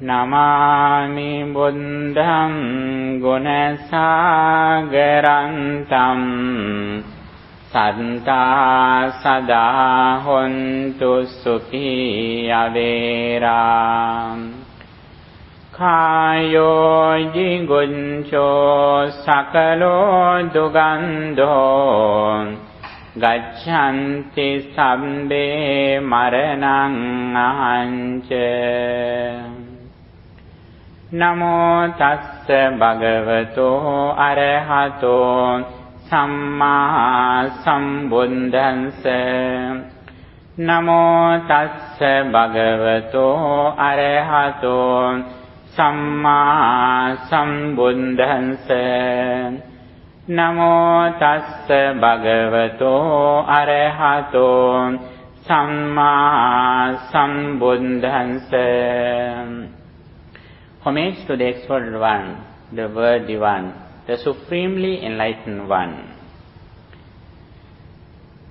Namami buddham gunasaagarantam Saddha Saddha hontu sukhi averam Kayo jiguncho sakalo dugandho Gachanti sabbe maranang ahanca Namo tassa bhagavato arahato Samma sambuddhassa Namo tassa bhagavato arahato Samma sambuddhassa Namo tassa bhagavato arahato Samma sambuddhassa Homage to the Exalted One, the Worthy One, the Supremely Enlightened One.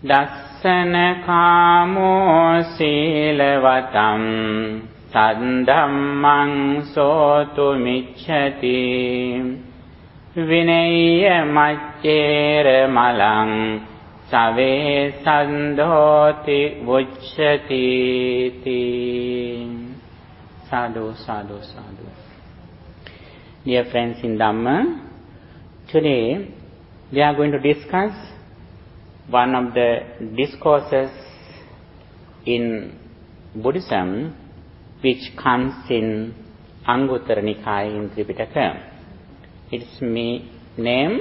Dassana kamo silavatam saddhammang sotu micchati vinaya macchera malang save sandhoti vucchati ti. Sadhu, sadhu, sadhu. Dear friends in Dhamma, today we are going to discuss one of the discourses in Buddhism which comes in Anguttara Nikaya in Tripitaka. It's named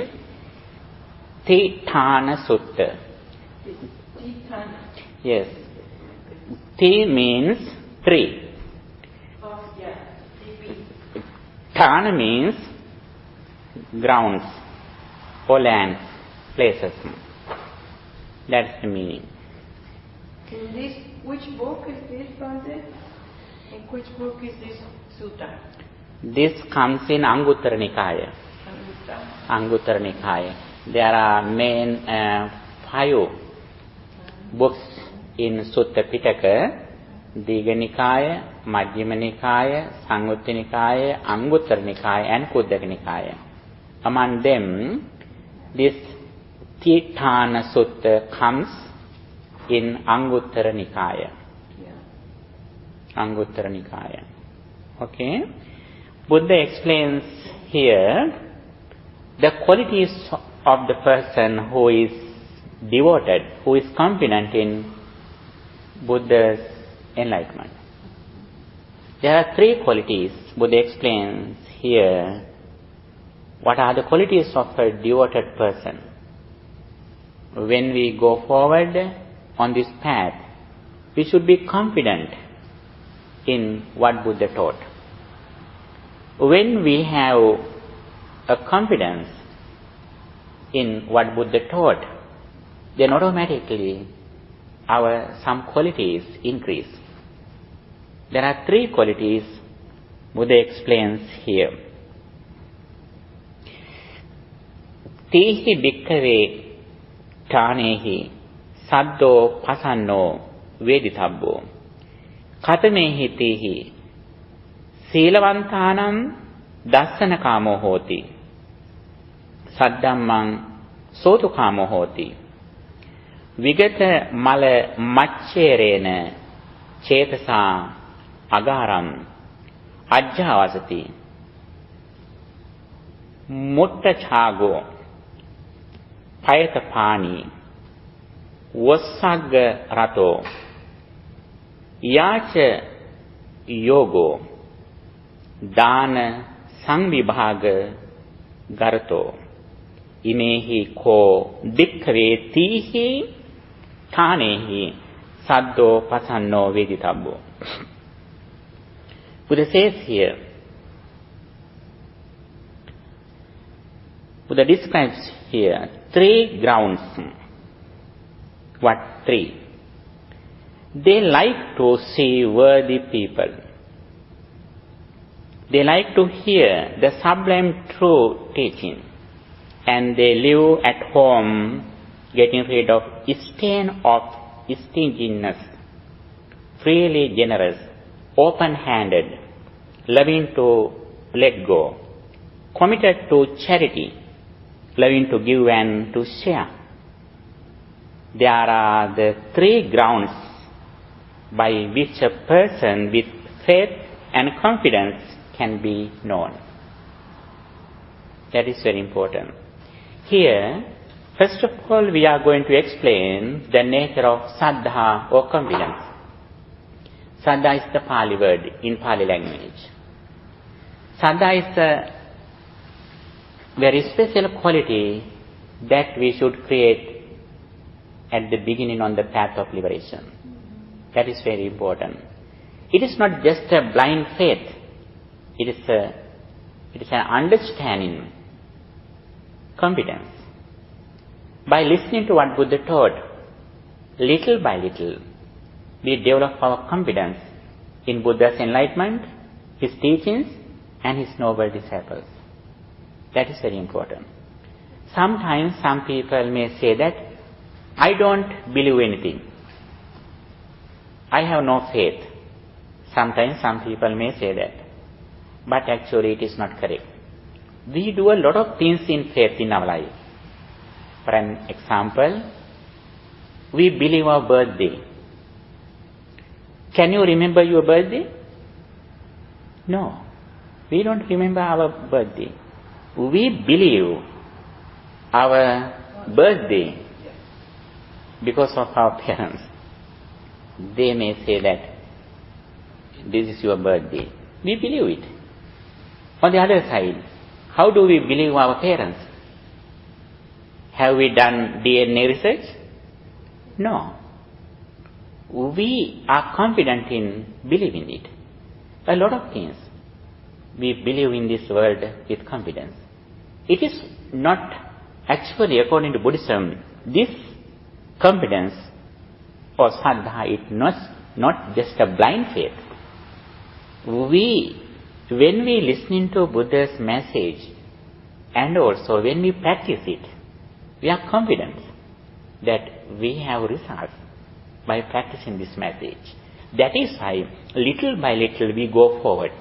Tithana Sutta. Tithana. Yes. Ti means three. Thana means grounds or lands, places. That's the meaning. In this, which book is this founded? In which book is this sutta? This comes in Anguttara Nikaya. Anguttara Nikaya. There are main 5 books in Sutta Pitaka. Digha Nikaya, Majjhima Nikaya, Samyutta Nikaya, Anguttara Nikaya and Kuddaka Nikaya. Among them, this Tithana Sutta comes in Anguttara Nikaya. Anguttara Nikaya. Okay? Buddha explains here the qualities of the person who is devoted, who is confident in Buddha's enlightenment. There are 3 qualities. Buddha explains here what are the qualities of a devoted person. When we go forward on this path, we should be confident in what Buddha taught. When we have a confidence in what Buddha taught, then automatically some qualities increase. There are 3 qualities Buddha explains here. Tihi bhikkave tānehi saddho pasanno veditabbo katamehi tihi sīlavantānam dassana kāmo hoti saddhammang sotu kāmo hoti vigata mala maccherena cetasa agaram ajjhavasati mutta chago payatapani vassagga rato yacha yogo dana samvibhaga garato imehi ko dikkave tihi tānehi saddho pasanno veditabbo. Buddha says here, Buddha describes here 3 grounds. What 3? They like to see worthy people. They like to hear the sublime true teaching. And they live at home getting rid of stain of stinginess, freely generous, open-handed, loving to let go, committed to charity, loving to give and to share. There are the three grounds by which a person with faith and confidence can be known. That is very important. Here, first of all, we are going to explain the nature of Saddha or confidence. Saddha is the Pali word in Pali language. Saddha is a very special quality that we should create at the beginning on the path of liberation. That is very important. It is not just a blind faith. It is an understanding, competence. By listening to what Buddha taught, little by little, we develop our confidence in Buddha's enlightenment, his teachings, and his noble disciples. That is very important. Sometimes some people may say that, I don't believe anything. I have no faith. Sometimes some people may say that. But actually it is not correct. We do a lot of things in faith in our life. For an example, we believe our birthday. Can you remember your birthday? No. We don't remember our birthday. We believe our birthday because of our parents. They may say that this is your birthday. We believe it. On the other side, how do we believe our parents? Have we done DNA research? No. We are confident in believing it. A lot of things we believe in this world with confidence. It is not actually, according to Buddhism, this confidence or Saddha is not just a blind faith. When we listen to Buddha's message and also when we practice it, we are confident that we have results by practicing this message. That is why little by little we go forward.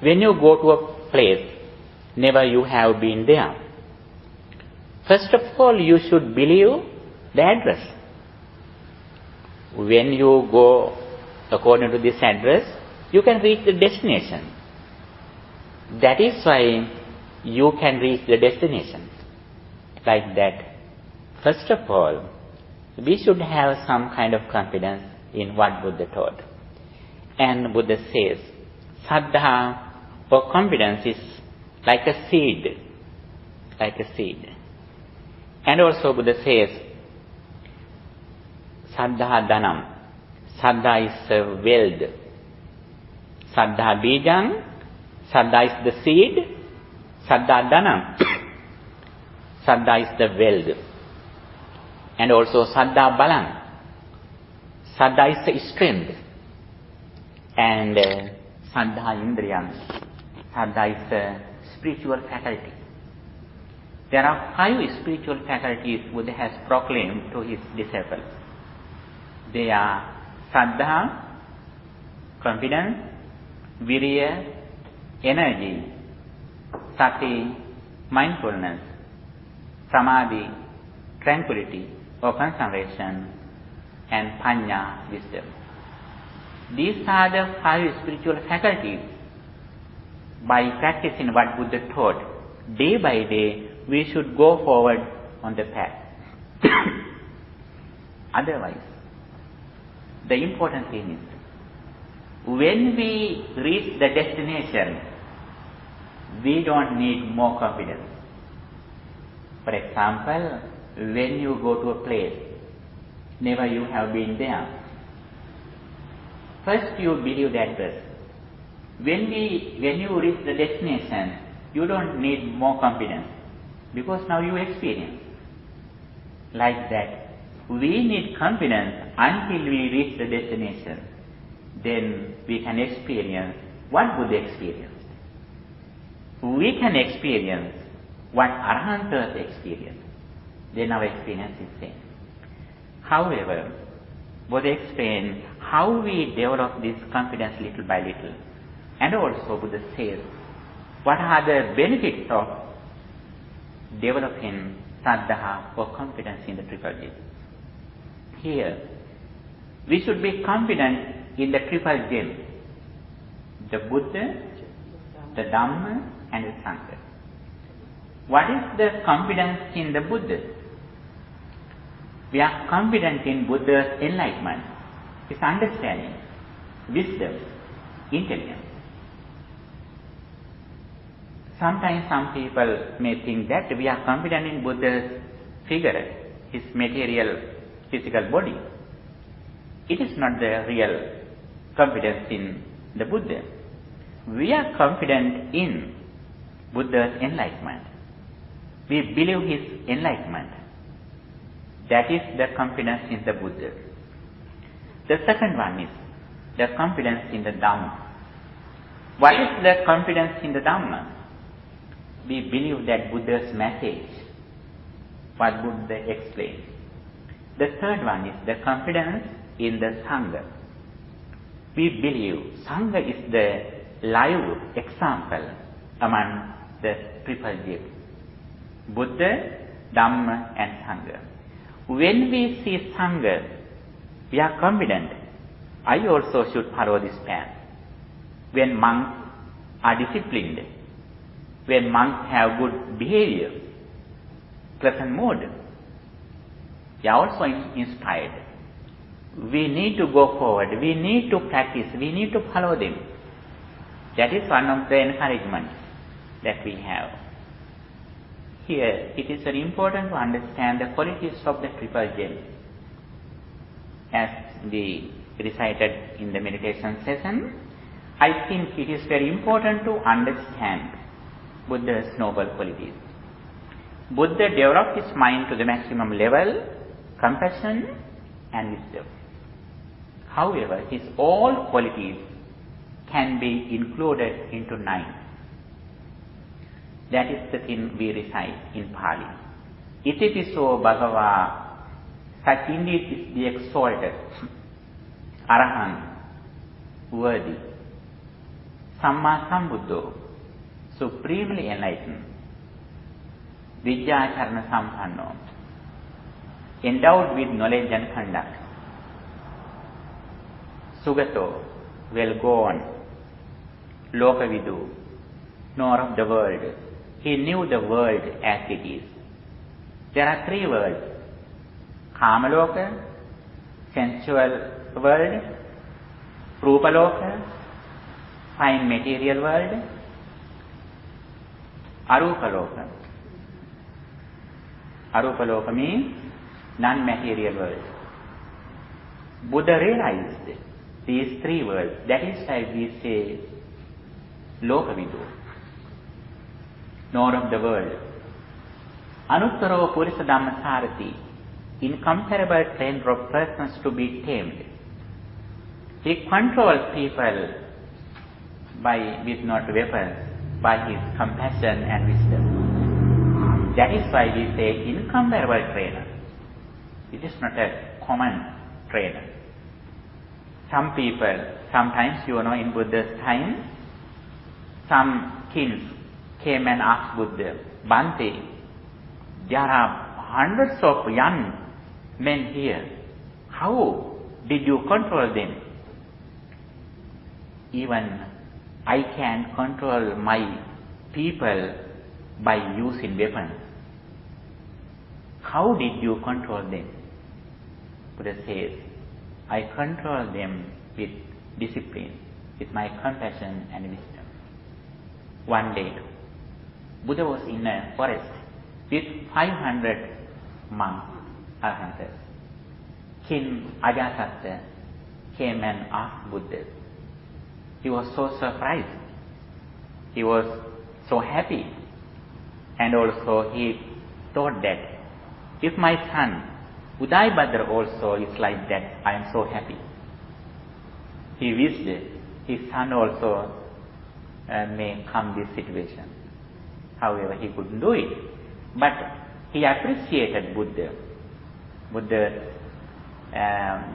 When you go to a place, never you have been there. First of all, you should believe the address. When you go according to this address, you can reach the destination. That is why you can reach the destination. Like that. First of all, we should have some kind of confidence in what Buddha taught. And Buddha says, Saddha or confidence is like a seed. Like a seed. And also Buddha says, Saddha Dhanam. Saddha is a wealth. Saddha Bijang. Saddha is the seed. Saddha Dhanam. Saddha is the wealth. And also Saddha Balang. Saddha is the strength. And Saddha Indriyam. Saddha is the spiritual faculty. There are 5 spiritual faculties Buddha has proclaimed to his disciples. They are Saddha, confidence, Virya, energy, Sati, mindfulness, Samadhi, tranquility or concentration, and Panya, wisdom. These are the 5 spiritual faculties. By practicing what Buddha taught, day by day, we should go forward on the path. Otherwise, the important thing is, when we reach the destination, we don't need more confidence. For example, when you go to a place, never you have been there. First you believe the address. When you reach the destination, you don't need more confidence, because now you experience. Like that, we need confidence until we reach the destination. Then we can experience what Buddha experienced. We can experience what Arhantas experienced. Then our experience is same. However, Buddha explained how we develop this confidence little by little. And also Buddha says, what are the benefits of developing Saddha or confidence in the Triple Gem? Here, we should be confident in the Triple Gem, the Buddha, the Dhamma, and the Sangha. What is the confidence in the Buddha? We are confident in Buddha's enlightenment, his understanding, wisdom, intelligence. Sometimes some people may think that we are confident in Buddha's figure, his material, physical body. It is not the real confidence in the Buddha. We are confident in Buddha's enlightenment. We believe his enlightenment. That is the confidence in the Buddha. The second one is the confidence in the Dhamma. What is the confidence in the Dhamma? We believe that Buddha's message, what Buddha explained. The third one is the confidence in the Sangha. We believe Sangha is the live example among the Triple Gem, Buddha, Dhamma, and Sangha. When we see Sangha, we are confident, I also should follow this path. When monks are disciplined, when monks have good behavior, pleasant mood, we are also inspired. We need to go forward, we need to practice, we need to follow them. That is one of the encouragements that we have. Here, it is very important to understand the qualities of the Triple Gem. As we recited in the meditation session, I think it is very important to understand Buddha's noble qualities. Buddha developed his mind to the maximum level, compassion and wisdom. However, his all qualities can be included into 9. That is the thing we recite in Pali. Itipiso Bhagava, such indeed is the exalted, Arahant, worthy, Samma Sambuddho, supremely enlightened, Vidyacharana Sampanno, endowed with knowledge and conduct, Sugato, well gone, Lokavidu, knower of the world. He knew the world as it is. There are 3 worlds: Kamaloka, sensual world; Rupaloka, fine material world; Arupaloka. Arupaloka means non-material world. Buddha realized these 3 worlds. That is why we say Lokavidu, knower of the world. Anuttaro Purisa Dhammasarati, incomparable trainer of persons to be tamed. He controls people with not weapons, by his compassion and wisdom. That is why we say incomparable trainer. It is not a common trainer. Some people, sometimes in Buddha's time, some kings came and asked Buddha, Bhante, there are hundreds of young men here. How did you control them? Even I can control my people by using weapons. How did you control them? Buddha says, I control them with discipline, with my compassion and wisdom. One day, Buddha was in a forest with 500 monks or hunters. King Ajatasattu came and asked Buddha. He was so surprised. He was so happy. And also he thought that if my son Udaybhadra also is like that, I am so happy. He wished his son also may come this situation. However, he couldn't do it. But he appreciated Buddha's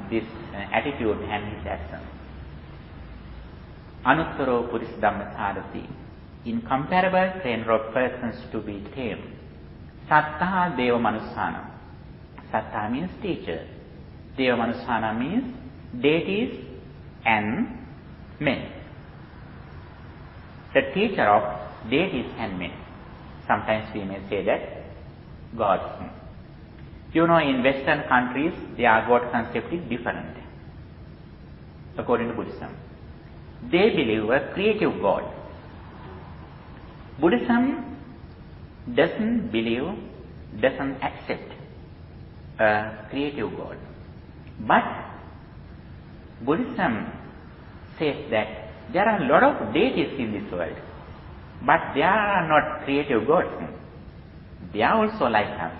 this attitude and his action. Anuttaro Purisa Dhammasarati, incomparable trainer of persons to be tamed. Saddha Deva Manusana. Saddha means teacher. Deva Manusana means deities and men. The teacher of deities and men. Sometimes we may say that gods. You know, in Western countries, their God concept is different according to Buddhism. They believe a creative God. Buddhism doesn't accept a creative God. But Buddhism says that there are a lot of deities in this world, but they are not creative gods. They are also like us.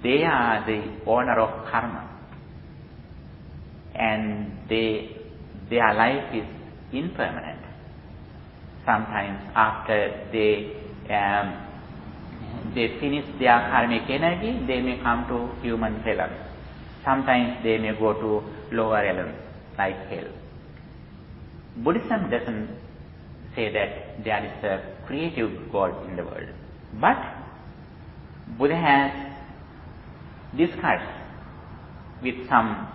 They are the owner of karma, and their life is impermanent. Sometimes after they finish their karmic energy, they may come to human realm. Sometimes they may go to lower realms like hell. Buddhism doesn't say that there is a creative God in the world, but Buddha has discussed with some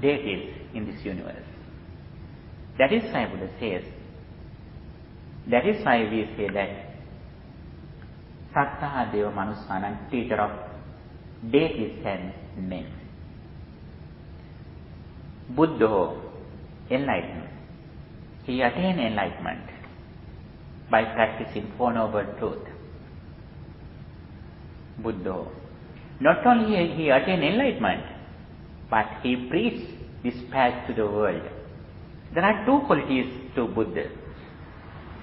deities in this universe. That is why Buddha says, that is why we say that Saddha Deva Manusana, teacher of deities and men. Buddha, enlightened. He attained enlightenment by practicing Four Noble Truths. Buddha, not only he attained enlightenment, but he preached this path to the world. There are two qualities to Buddha.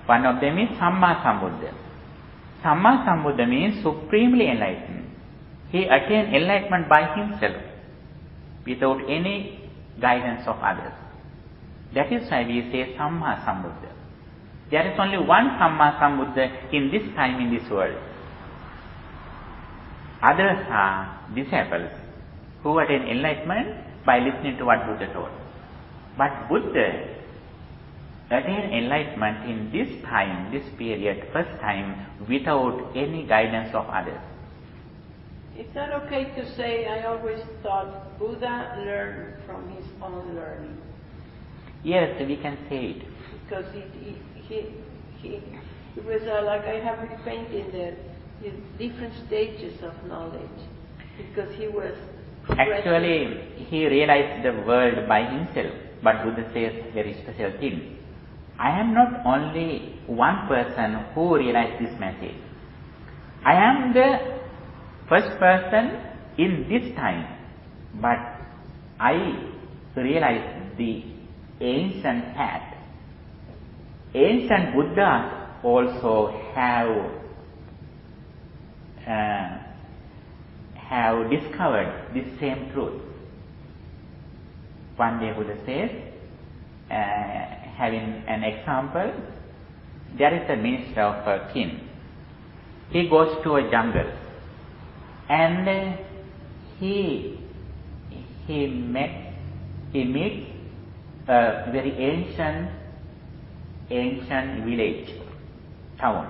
One of them is Samma Sambuddha. Samma Sambuddha means supremely enlightened. He attained enlightenment by himself, without any guidance of others. That is why we say Samma Sambuddha. There is only one Samma Sambuddha in this time, in this world. Others are disciples who attain enlightenment by listening to what Buddha taught. But Buddha attained enlightenment in this time, this period, first time, without any guidance of others. Is that okay to say, I always thought Buddha learned from his own learning? Yes, we can say it. Because it was like I have repainted the different stages of knowledge. Because he was actually, he realized the world by himself. But Buddha says very special thing. I am not only one person who realized this message. I am the first person in this time, but I realized the ancient path. Ancient Buddhas also have discovered this same truth. One day Buddha says, having an example, there is a minister of a king. He goes to a jungle and he meets a very ancient village, town.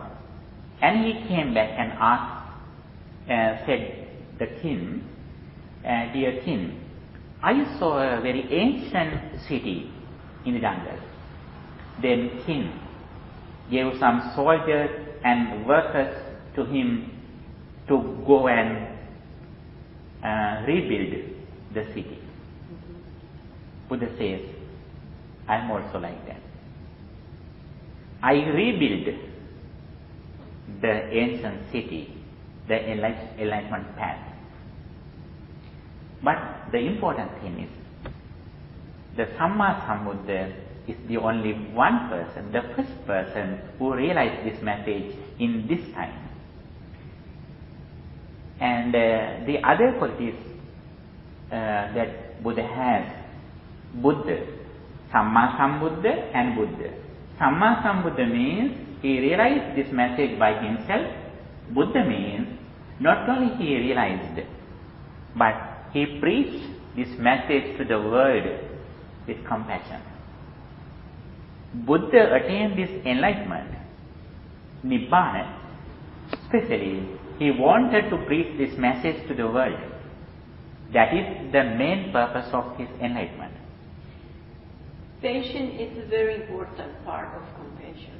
And he came back and asked, said the king, dear king, I saw a very ancient city in the jungle. Then king gave some soldiers and workers to him to go and rebuild the city. Buddha says, I am also like that. I rebuild the ancient city, the enlightenment path. But the important thing is, the Samma Sambuddha is the only one person, the first person who realized this message in this time. And the other qualities that Buddha has, Buddha, Samma Sambuddha and Buddha. Samma Sambuddha means he realized this message by himself. Buddha means not only he realized, but he preached this message to the world with compassion. Buddha attained this enlightenment, Nibbana. Especially, he wanted to preach this message to the world. That is the main purpose of his enlightenment. Patience is a very important part of compassion.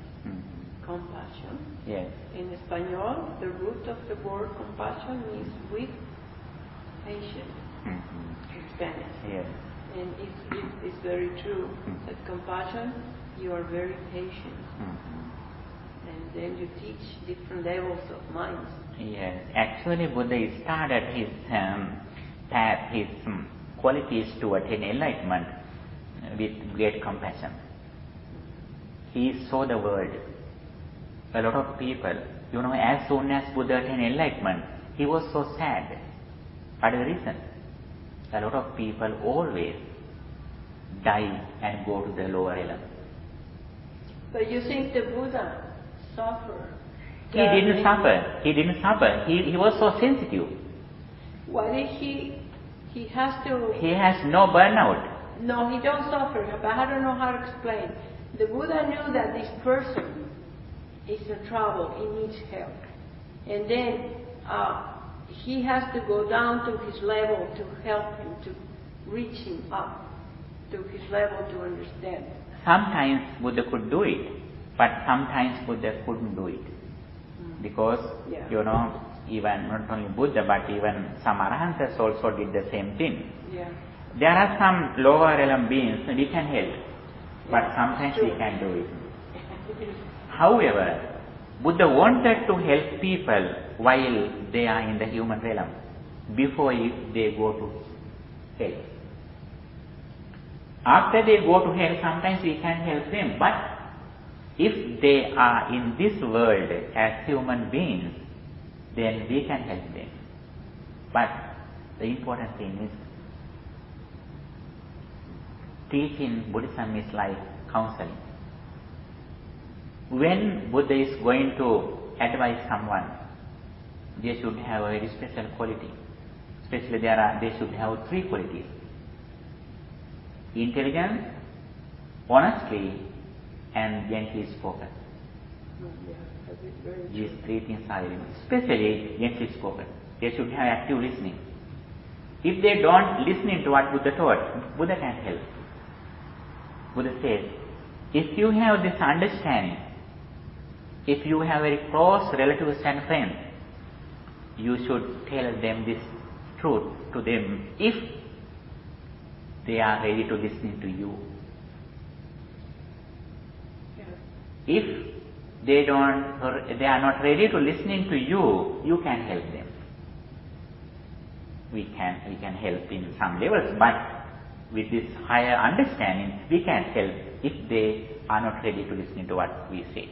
Compassion. Yes. In Espanol, the root of the word compassion means with patience. In Spanish. Yes. And it's very true that compassion, you are very patient. And then you teach different levels of minds. Yes. Actually, Buddha started his path, his qualities to attain enlightenment with great compassion. He saw the world. A lot of people, as soon as Buddha attained enlightenment, he was so sad. What is the reason? A lot of people always die and go to the lower realm. But you think the Buddha suffered? He didn't suffer. He didn't suffer. He was so sensitive. Why did he has to... He has no burnout. No, he don't suffer, but I don't know how to explain. The Buddha knew that this person is in trouble, he needs help. And then he has to go down to his level to help him, to reach him up to his level to understand. Sometimes Buddha could do it, but sometimes Buddha couldn't do it. Because, even not only Buddha, but even some Arahants also did the same thing. Yeah. There are some lower realm beings we can help, but sometimes we can't do it. However, Buddha wanted to help people while they are in the human realm, before they go to hell. After they go to hell, sometimes we can help them, but if they are in this world as human beings, then we can help them. But the important thing is, teaching Buddhism is like counseling. When Buddha is going to advise someone, they should have a very special quality. Especially they should have 3 qualities: intelligence, honesty, and gently spoken. These 3 things are very important. Especially gently spoken. They should have active listening. If they don't listen to what Buddha taught, Buddha can't help. Buddha says, if you have this understanding, if you have very close relatives and friends, you should tell them this truth to them if they are ready to listen to you. If they are not ready to listening to you, you can help them. We can help in some levels, but with this higher understanding, we can help if they are not ready to listen to what we say.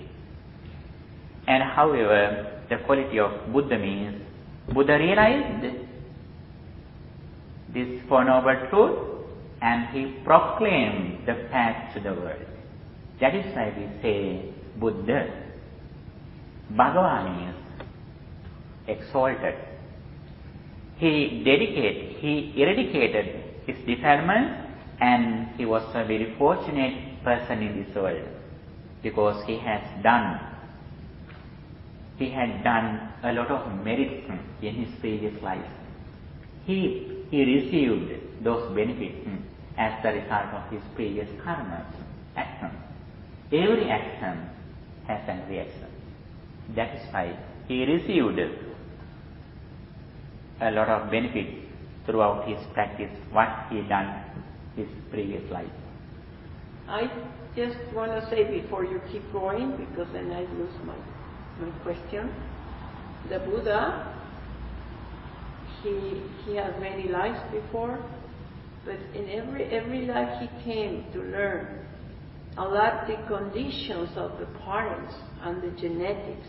And however, the quality of Buddha means, Buddha realized this Four Noble Truth and he proclaimed the path to the world. That is why we say Buddha. Bhagavan means exalted. He eradicated his defilements, and he was a very fortunate person in this world because he had done a lot of merits in his previous life. He received those benefits as the result of his previous karma action. Every action has a reaction. That is why he received a lot of benefits throughout his practice, what he done his previous life. I just want to say before you keep going, because then I lose my question. The Buddha, he has many lives before, but in every life he came to learn a lot. The conditions of the parents and the genetics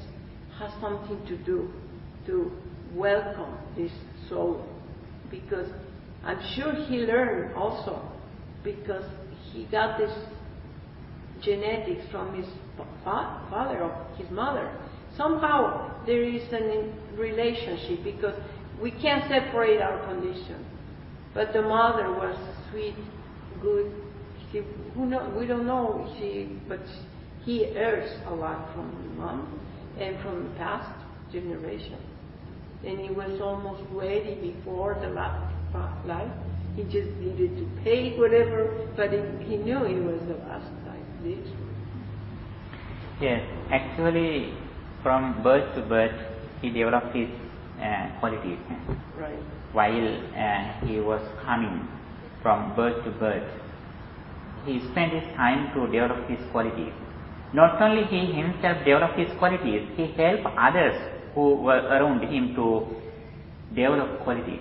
has something to do to welcome this soul, because I'm sure he learned also because he got this genetics from his father or his mother. Somehow there is a relationship, because we can't separate our condition. But the mother was sweet, good, we don't know, but he heirs a lot from mom and from the past generation. And he was almost ready before the last life. He just needed to pay whatever, but he knew it was the last life. Literally. Yes, actually, from birth to birth, he developed his qualities. Right. While he was coming from birth to birth, he spent his time to develop his qualities. Not only he himself developed his qualities, he helped others who were around him to develop qualities.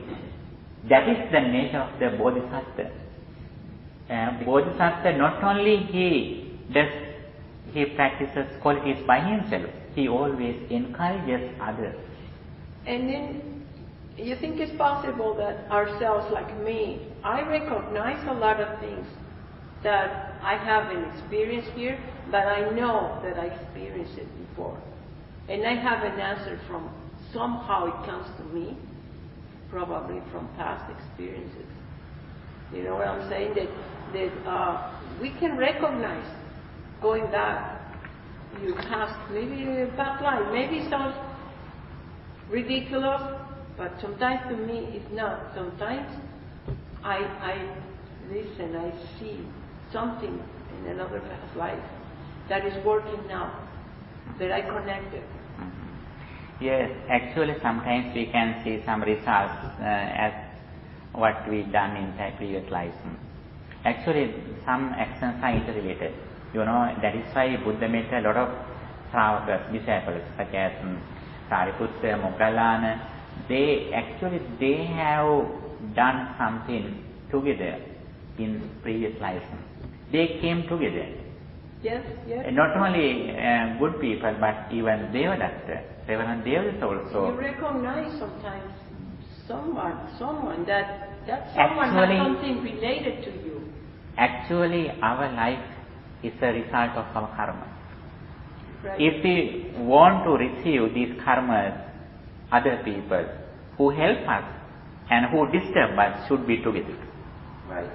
That is the nature of the Bodhisattva. Bodhisattva, not only he practices qualities by himself, he always encourages others. And then you think it's possible that ourselves, like me, I recognize a lot of things that I haven't experienced here, but I know that I experienced it before. And I have an answer from, somehow it comes to me, probably from past experiences. You know what I'm saying? That we can recognize, going back, your past, maybe a past life, maybe it sounds ridiculous, but sometimes to me it's not. Sometimes I listen, I see something in another past life that is working now, that I connected. Yes, actually sometimes we can see some results as what we done in the previous lives. Actually some actions are interrelated. You know, that is why Buddha made a lot of Sravakas, disciples, such as Sariputta, Moggallana. They have done something together in previous lives. They came together. Yes, yes. Not only good people, but even Devadatta, Reverend Devadatta also. You recognize sometimes someone that someone has something related to you. Actually, our life is a result of our karma. Right. If we want to receive these karmas, other people who help us and who disturb us should be together. Right.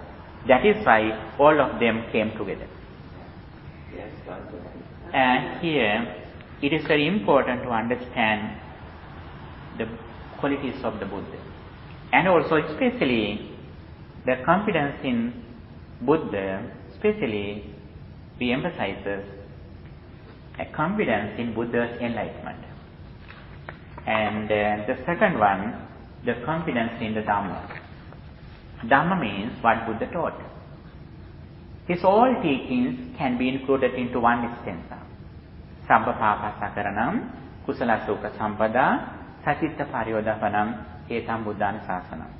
That is why all of them came together. Yes, And here, it is very important to understand the qualities of the Buddha. And also, especially, the confidence in Buddha, especially, we emphasizes a confidence in Buddha's enlightenment. And the second one, the confidence in the Dhamma. Dhamma means what Buddha taught. His all teachings can be included into one stanza. Sabba papa sakaranam, kusala sukha sampada, sacitta paryodapanam, etam buddhana sasanam.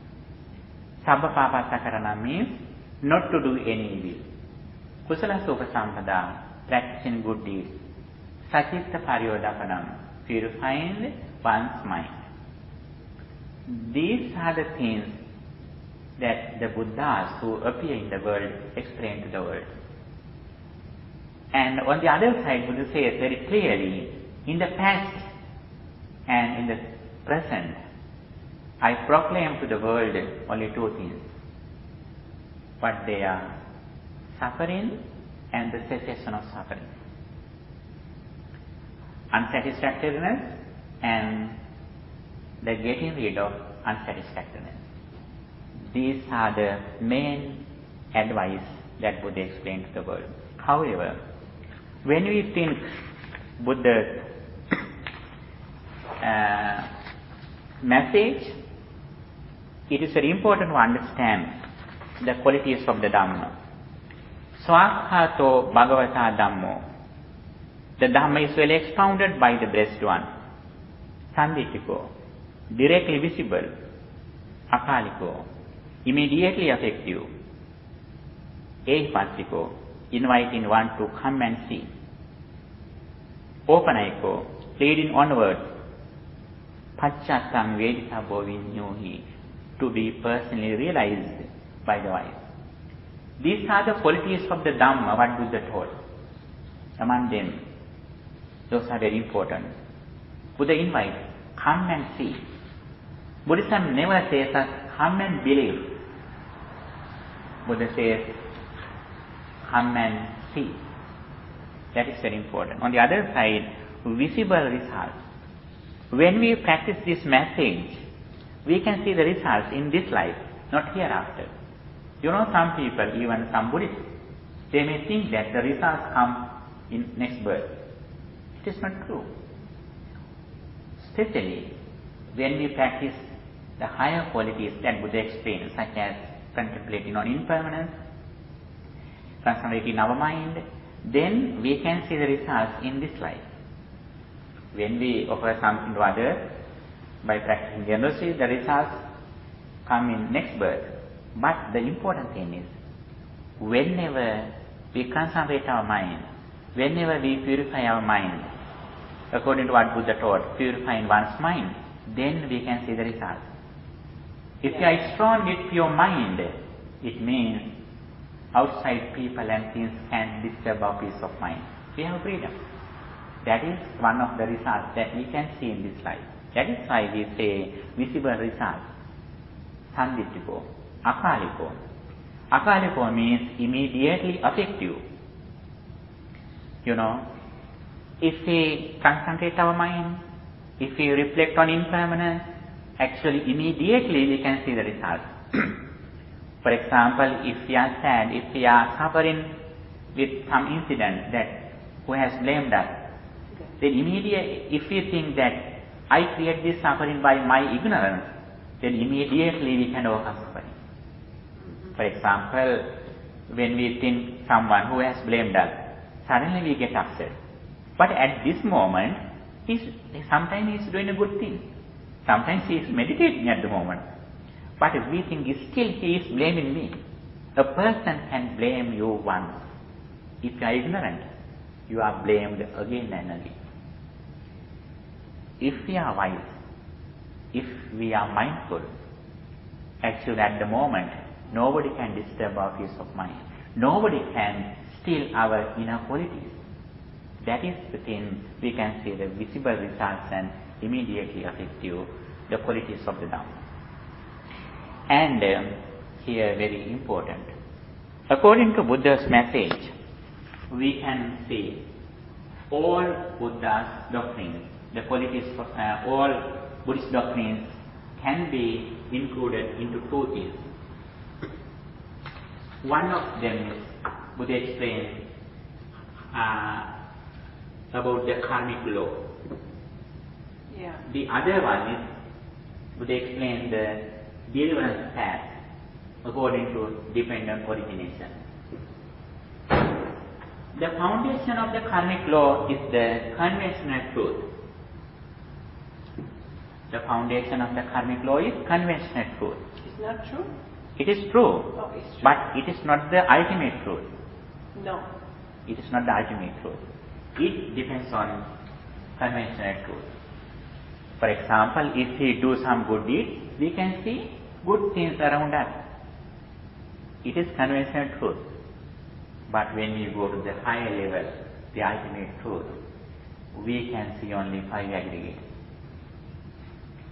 Sabba papa sakaranam means not to do any evil. Kusala sukha sampada, practicing good deeds. Sacitta paryodapanam, purifying one's mind. These are the things that the Buddhas who appear in the world explain to the world. And on the other side, Buddha says very clearly, in the past and in the present, I proclaim to the world only two things. What they are, suffering and the cessation of suffering. Unsatisfactoriness and the getting rid of unsatisfactoriness. These are the main advice that Buddha explained to the world. However, when we think Buddha's message, it is very important to understand the qualities of the Dhamma. Swakhato Bhagavata Dhammo. The Dhamma is well expounded by the Blessed One. Sanditiko, directly visible. Akaliko, immediately effective. Ehipatiko, inviting one to come and see. Opanaiko, leading onward. Pacchattam vedita bovinyuhi, to be personally realized by the wise. These are the qualities of the Dhamma, what Buddha taught. Among them, those are very important. Buddha invites, come and see. Buddhism never says us, come and believe. Buddha says, come and see. That is very important. On the other side, visible results. When we practice this message, we can see the results in this life, not hereafter. You know, some people, even some Buddhists, they may think that the results come in next birth. It is not true. Especially when we practice the higher qualities that Buddha explained, such as contemplating on impermanence, concentrating our mind, then we can see the results in this life. When we offer something to others, by practicing generosity, the results come in next birth. But the important thing is, whenever we concentrate our mind, whenever we purify our mind, according to what Buddha taught, purifying one's mind, then we can see the results. If you are strong with your mind, it means outside people and things can disturb our peace of mind. We have freedom. That is one of the results that we can see in this life. That is why we say visible results. Sanditiko, akaliko. Akaliko means immediately effective. You know, if we concentrate our mind, if we reflect on impermanence, actually immediately we can see the results. For example, if we are sad, if we are suffering with some incident that who has blamed us, then immediately, if we think that I create this suffering by my ignorance, then immediately we can overcome suffering. For example, when we think someone who has blamed us, suddenly we get upset. But at this moment, sometimes he is doing a good thing. Sometimes he is meditating at the moment. But if we think still he is blaming me, a person can blame you once. If you are ignorant, you are blamed again and again. If we are wise, if we are mindful, actually at the moment, nobody can disturb our peace of mind. Nobody can steal our inner qualities. That is the thing we can see the visible results and immediately effective, the qualities of the Dhamma. And here very important, according to Buddha's message, we can see all Buddha's doctrines, the qualities of all Buddhist doctrines can be included into two things. One of them is Buddha explained about the karmic law. Yeah. The other one is Buddha explained the deliverance path according to dependent origination. The foundation of the karmic law is the conventional truth. The foundation of the karmic law is conventional truth. It's not true? It is true, Oh, it's true. but it is not the ultimate truth. No. It is not the ultimate truth. It depends on conventional truth. For example, if we do some good deeds, we can see good things around us. It is conventional truth. But when we go to the higher level, the ultimate truth, we can see only five aggregates.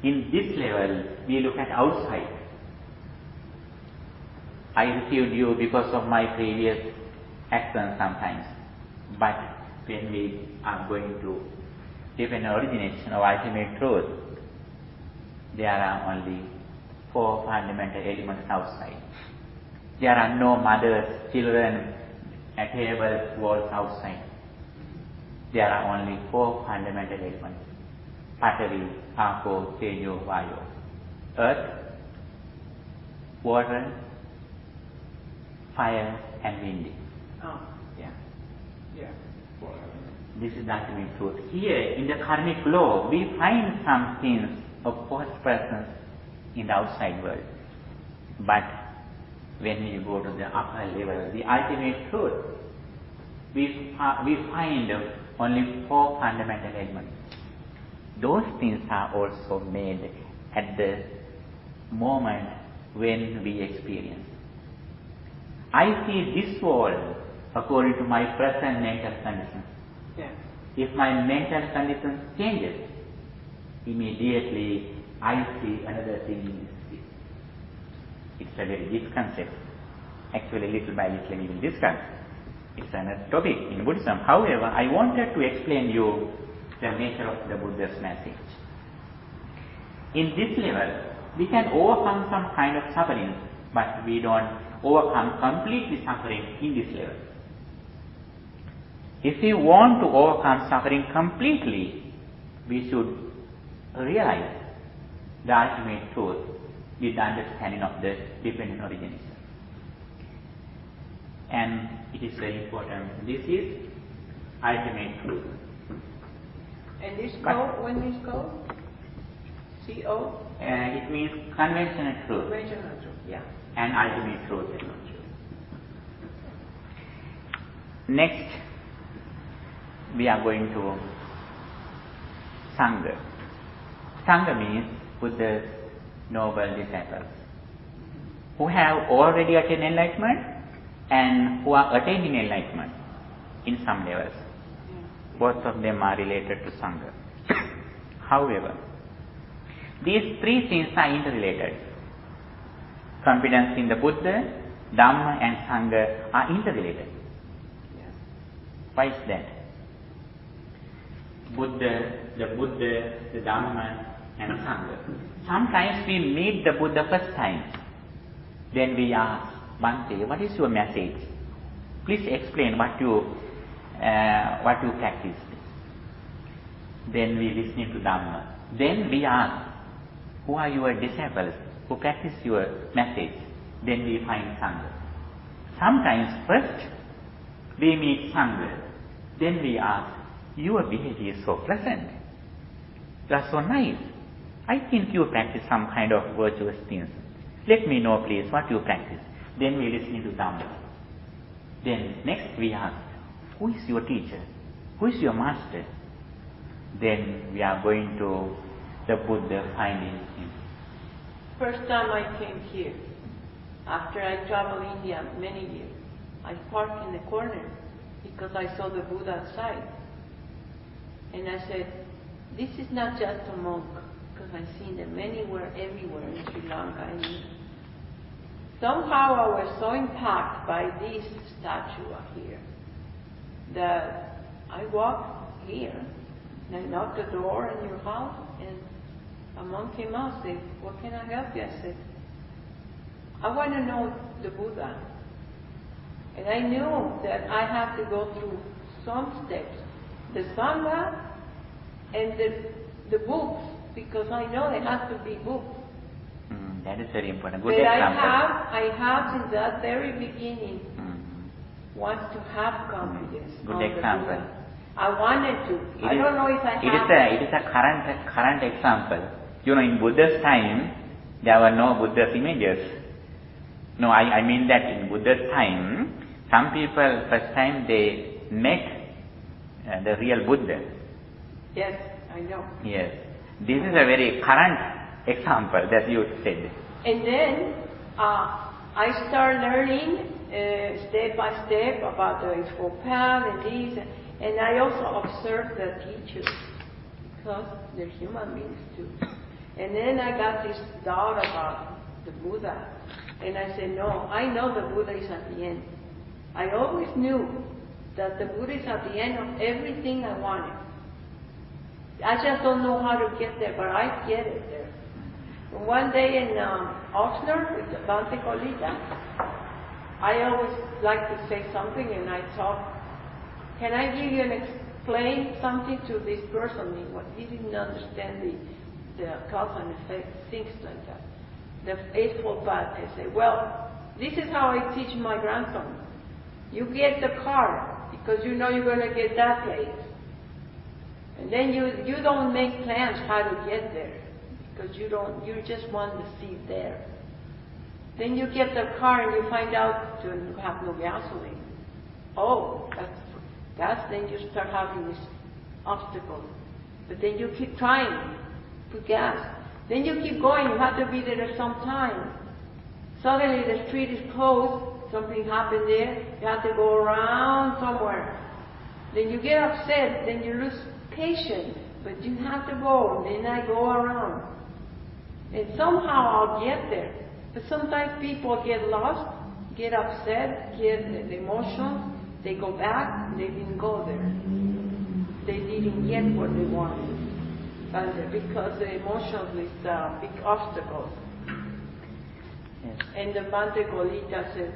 In this level, we look at outside. I received you because of my previous actions sometimes. But when we are going to dependent origination of ultimate truth, there are only four fundamental elements outside. There are no mothers, children, tables, walls outside. There are only four fundamental elements. Patavi, Apo, Tejo, Vayo. Earth, water, fire and wind. Oh. Yeah. Yeah. This is the ultimate truth. Here in the karmic law, we find some things of first persons in the outside world. But when we go to the upper level, the ultimate truth, we find only four fundamental elements. Those things are also made at the moment when we experience. I see this world according to my present mental condition. Yeah. If my mental condition changes, immediately I see another thing in this. It's a very deep concept. Actually, little by little we will discuss. It's another topic in Buddhism. However, I wanted to explain you the nature of the Buddha's message. In this level, we can overcome some kind of suffering, but we don't overcome completely suffering in this level. If we want to overcome suffering completely, we should realize the ultimate truth with the understanding of the dependent origination. And it is very important. This is ultimate truth. And this code, when is code? C-O? It means conventional truth. Conventional truth, yeah. And ultimate truth. Next, we are going to Sangha. Sangha means Buddha's noble disciples who have already attained enlightenment and who are attaining enlightenment in some levels. Both of them are related to Sangha. However, these three things are interrelated. Confidence in the Buddha, Dhamma and Sangha are interrelated. Why is that? The Buddha, the Dhamma and Sangha. Sometimes we meet the Buddha first time. Then we ask, Bhante, what is your message? Please explain what you practice. Then we listen to Dhamma. Then we ask, who are your disciples who practice your message? Then we find Sangha. Sometimes first we meet Sangha. Then we ask, your behavior is so pleasant. You are so nice. I think you practice some kind of virtuous things. Let me know please what you practice. Then we listen to Dhamma. Then next we ask, who is your teacher? Who is your master? Then we are going to the Buddha finding him. First time I came here, after I traveled India many years, I parked in the corner because I saw the Buddha outside. And I said, this is not just a monk, because I've seen them everywhere in Sri Lanka. And somehow I was so impacted by this statue here that I walked here and I knocked the door in your house and a monk came out and said, what can I help you? I said, I want to know the Buddha. And I knew that I have to go through some steps. The Sangha and the books, because I know there has to be books. That is very important. Good but example. I have since that very beginning wants to have confidence. Good example. I wanted to. I don't know if I have. It is a current example. You know, in Buddha's time, there were no Buddha's images. No, I mean that in Buddha's time, some people first time they met the real Buddha. Yes, I know. Yes. This is a very current example that you said. And then I started learning step by step about the Eightfold Path and these, and I also observed the teachers because they're human beings too. And then I got this doubt about the Buddha, and I said, no, I know the Buddha is at the end. I always knew that the Buddha is at the end of everything I wanted. I just don't know how to get there, but I get it there. One day in Oxnard with Bhante Kolita, I always like to say something and I talk. Can I give you and explain something to this person? He didn't understand the cause and effect, things like that. The Eightfold Path, I say, well, this is how I teach my grandson. You get the car because you know you're going to get that place. And then you don't make plans how to get there because you just want to see it there. Then you get the car and you find out you have no gasoline. Oh, then you start having this obstacle. But then you keep trying to gas. Then you keep going. You have to be there at some time. Suddenly the street is closed. Something happened there. You have to go around somewhere. Then you get upset. Then you lose patience. But you have to go. And then I go around. And somehow I'll get there. But sometimes people get lost, get upset, get emotional, they go back, they didn't go there. They didn't get what they wanted. And because the emotions is a big obstacle. Yes. And the Bhante Golita said,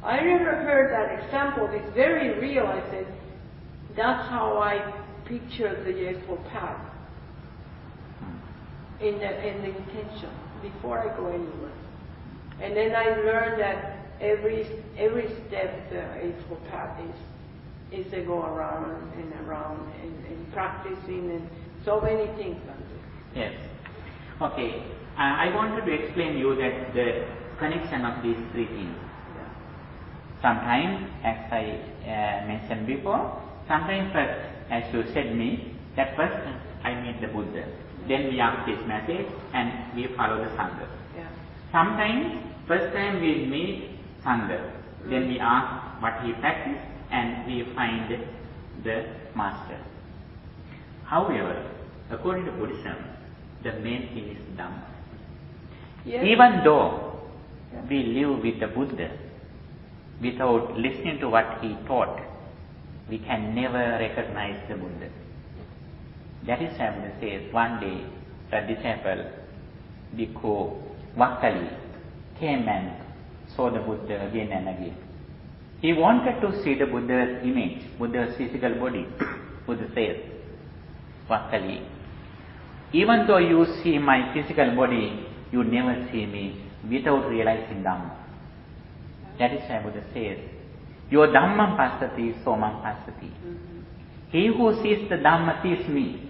I never heard that example. It's very real. I said, that's how I picture the Eightfold Path in the intention before I go anywhere. And then I learned that every step the Eightfold Path is to go around and practicing and so many things. Yes. Okay. I wanted to explain you that the connection of these three things. Sometimes, as I mentioned before, sometimes first, as you said me, that first I meet the Buddha. Then we ask his message and we follow the Sangha. Yeah. Sometimes, first time we meet Sangha, then we ask what he practiced and we find the master. However, according to Buddhism, the main thing is Dhamma. Yes. Even though we live with the Buddha, without listening to what he taught, we can never recognize the Buddha. That is why Buddha says, one day a disciple, Bhikkhu Vakkali, came and saw the Buddha again and again. He wanted to see the Buddha's image, Buddha's physical body. Buddha says, Vakkali, even though you see my physical body, you never see me without realizing Dhamma. That is why Buddha says, your Dhammam Passati, Somam Passati. He who sees the Dhamma sees me.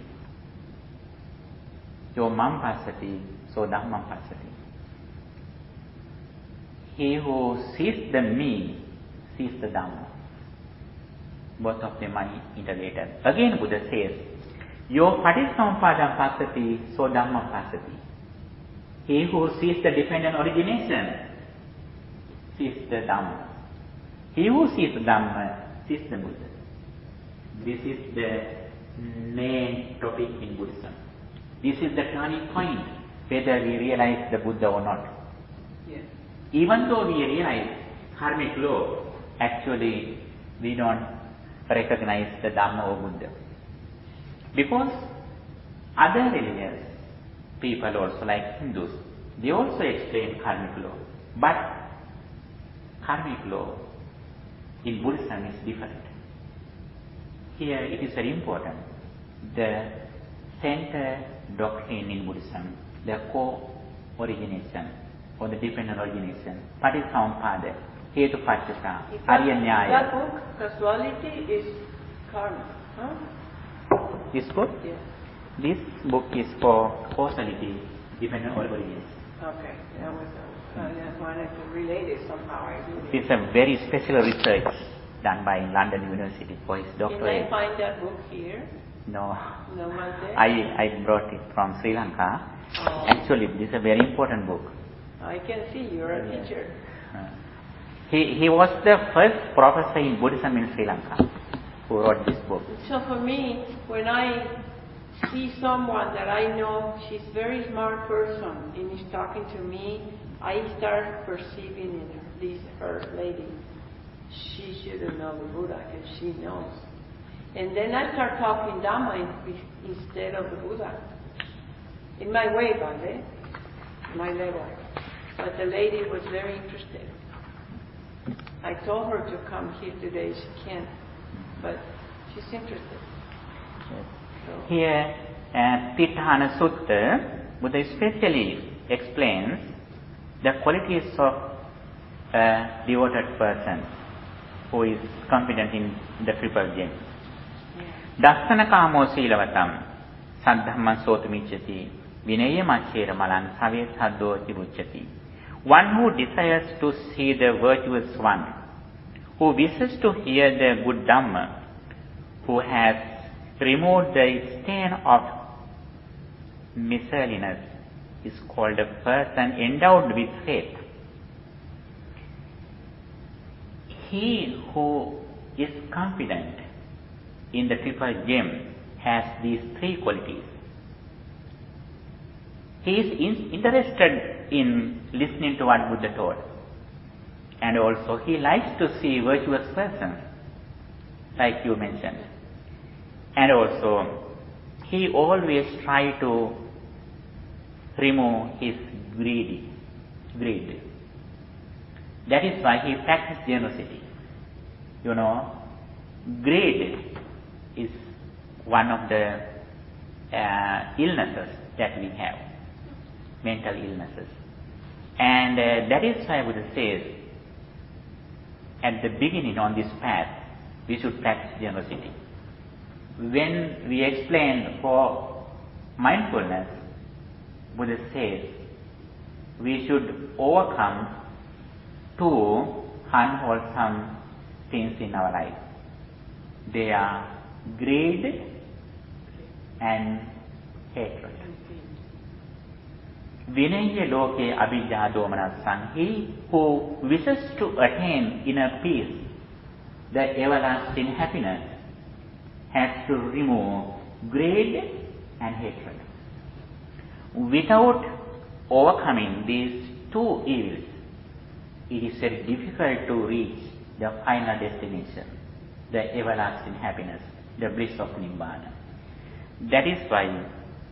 Your Mam Passati, so Dhammam Passati. He who sees the me sees the Dhamma. Both of them are integrated. Again Buddha says, your Patissampadam Passati, so Dhammam Passati. He who sees the dependent origination sees the Dhamma. He who sees the Dhamma sees the Buddha. This is the main topic in Buddhism. This is the turning point, whether we realize the Buddha or not. Yes. Even though we realize karmic law, actually we don't recognize the Dhamma or Buddha. Because other religions, people also like Hindus, they also explain karmic law. But karmic law in Buddhism is different. Here it is very important. The center doctrine in Buddhism, the co-origination or the dependent origination, Patissampada, Hetupatchasa, Arya-nyaya. That book, Causality, is karma. Huh? This book? Yes. This book is for causality, dependent origins. Okay. That was I just wanted to relate it somehow. I do. It's a very special research done by London University for his doctorate. Can I find that book here? No. No one there? I brought it from Sri Lanka. Oh. Actually, this is a very important book. I can see you're a teacher. He was the first professor in Buddhism in Sri Lanka who wrote this book. So for me, when I see someone that I know, she's a very smart person, and is talking to me, I start perceiving in her lady, she shouldn't know the Buddha, and she knows. And then I start talking Dhamma instead of the Buddha. In my way, Bhante, my level. But the lady was very interested. I told her to come here today. She can't, but she's interested. Yes. So. Here, Tithana Sutta, Buddha especially explains the qualities of a devoted person who is competent in the triple gem. Dassana kamo silavatam, saddhamman sotumichati, vinaya machera malan savet haddo tibuchati. One who desires to see the virtuous one, who wishes to hear the good Dhamma, who has removed the stain of miserliness, is called a person endowed with faith. He who is confident in the triple gem has these three qualities. He is interested in listening to what Buddha taught, and also he likes to see virtuous persons. like you mentioned. And also, he always try to remove his greed. That is why he practiced generosity. You know, greed is one of the illnesses that we have, mental illnesses. And that is why Buddha says, at the beginning on this path, we should practice generosity. When we explain for mindfulness, Buddha says, we should overcome two unwholesome things in our life. They are greed and hatred. Vinaya loke abhijja domanasang. He who wishes to attain inner peace, the everlasting happiness, has to remove greed and hatred. Without overcoming these two evils, it is very difficult to reach the final destination, the everlasting happiness, the bliss of Nibbana. That is why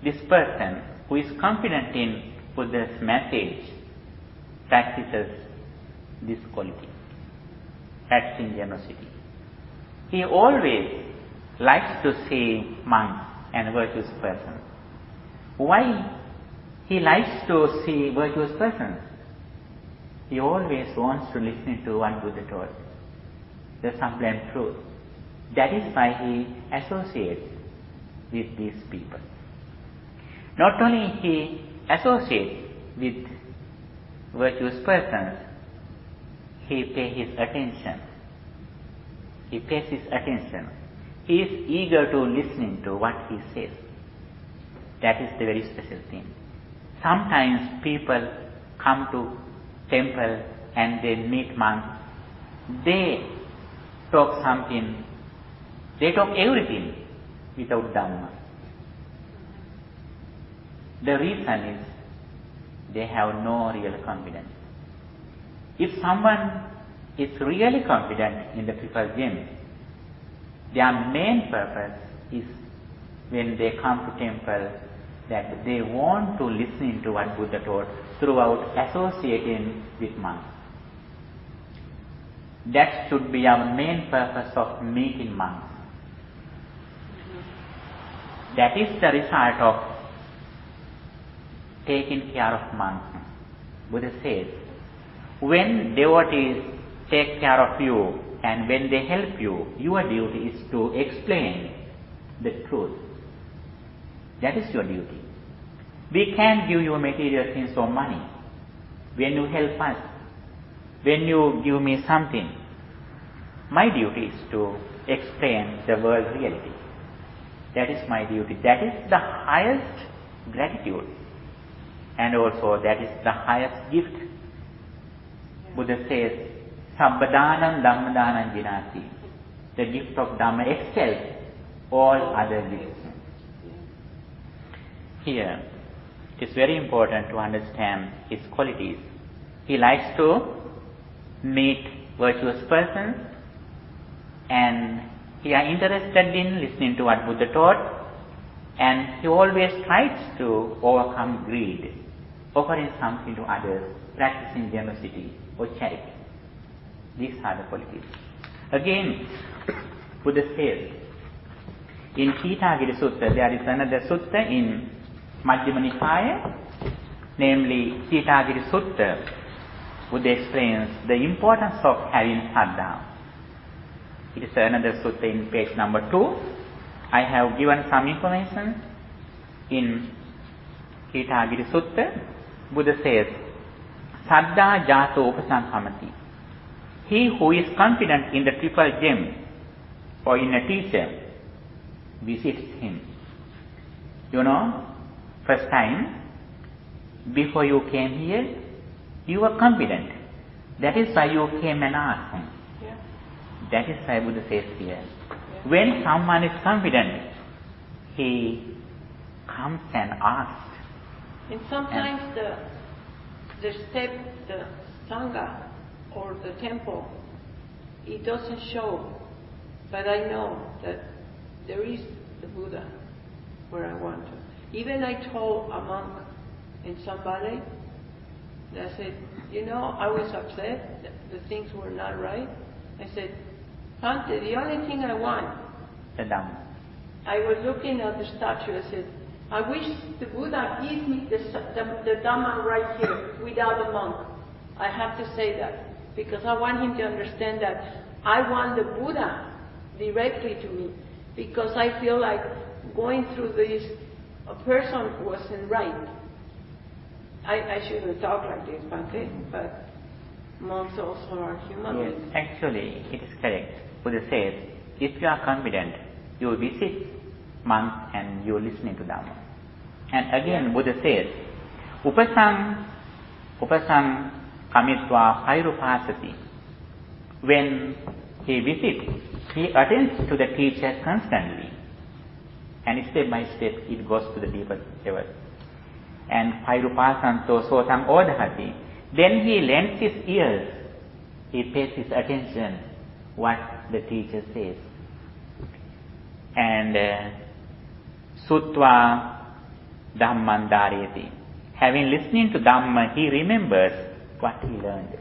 this person who is confident in Buddha's message practices this quality, practicing generosity. He always likes to see monks and virtuous persons. Why he likes to see virtuous persons? He always wants to listen to what Buddha taught, the sublime truth. That is why he associates with these people. Not only he associates with virtuous persons, he pays his attention. He pays his attention. He is eager to listen to what he says. That is the very special thing. Sometimes people come to temple and they meet monks. They talk something. They talk everything without Dhamma. The reason is they have no real confidence. If someone is really confident in the triple gems, their main purpose is when they come to temple that they want to listen to what Buddha taught throughout associating with monks. That should be our main purpose of meeting monks. That is the result of taking care of monks. Buddha says, when devotees take care of you and when they help you, your duty is to explain the truth. That is your duty. We can't give you material things or money. When you help us, when you give me something, my duty is to explain the world reality. That is my duty. That is the highest gratitude. And also that is the highest gift. Buddha says, Sabbadhanam Dhammadanam Jinati. The gift of Dhamma excels all other gifts. Here, it is very important to understand his qualities. He likes to meet virtuous persons and he is interested in listening to what Buddha taught, and he always tries to overcome greed, offering something to others, practicing generosity or charity. These are the qualities. Again, Buddha says, in Tithana Sutta, there is another sutta in Majjhima Nikaya, namely Tithana Sutta. Buddha explains the importance of having Saddha. It is another sutta in page number 2. I have given some information in Tithana Sutta. Buddha says, Saddha jato upasamhamati. He who is confident in the triple gem or in a teacher visits him. You know, first time, before you came here, you were confident. That is why you came and asked him. Yeah. That is why Buddha says here. When someone is confident, he comes and asks. And sometimes the step, the sangha or the temple, it doesn't show But I know that there is the Buddha where I want to. Even I told a monk in somebody, I said, I was upset that the things were not right. I said, Bhante, the only thing I want, the Dhamma. I was looking at the statue, I said, I wish the Buddha gives me the Dhamma right here without a monk. I have to say that because I want him to understand that I want the Buddha directly to me, because I feel like going through this, a person wasn't right. I shouldn't talk like this, but monks also are human beings. Yes, actually, it is correct. Buddha says, if you are confident, you visit monks and you listening to Dhamma. And again, Buddha says, upasang kamitva pairupasati. When he visits, he attends to the teacher constantly. And step by step, it goes to the deeper level. And pairupasanto sotang odhati. Then he lends his ears. He pays his attention what the teacher says. And sutva dhamman dhareti. Having listening to Dhamma, he remembers what he learned.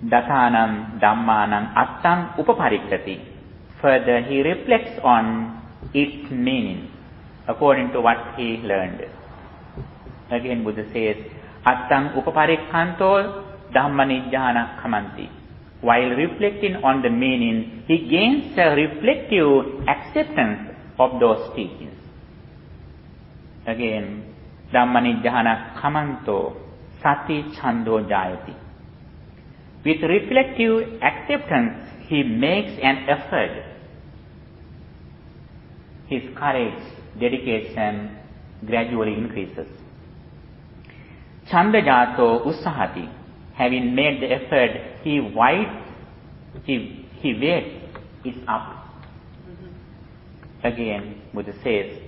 Dathanam dhammanam attam upaparikkati. Further, he reflects on its meaning according to what he learned. Again, Buddha says, attam upaparikkanto dhammanijjhana khamanti. While reflecting on the meaning, he gains a reflective acceptance of those teachings. Again, dhammanijjhana khamanto sati chando jayati. With reflective acceptance, he makes an effort. His courage, dedication gradually increases. Chandajato ussahati. Having made the effort, he weights it up. Again, Buddha says,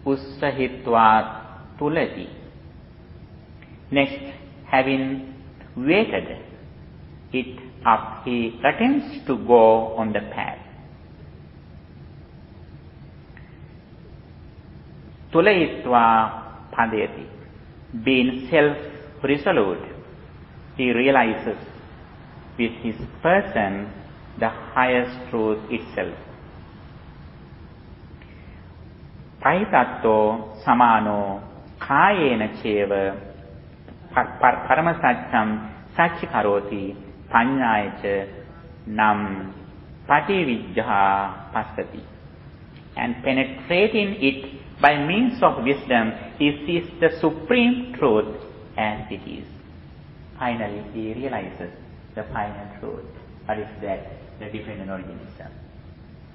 ussahitva tulati. Next, having weighted it up, he attempts to go on the path. Tulayitva padeti. Being self-resolute, he realizes with his person the highest truth itself. Paitatto samano kayena cheva paramasacham sachikaroti panyayacha nam pativijjaha pasati. And penetrating it by means of wisdom, he sees the supreme truth as it is. Finally, he realizes the final truth. What is that? The dependent originism.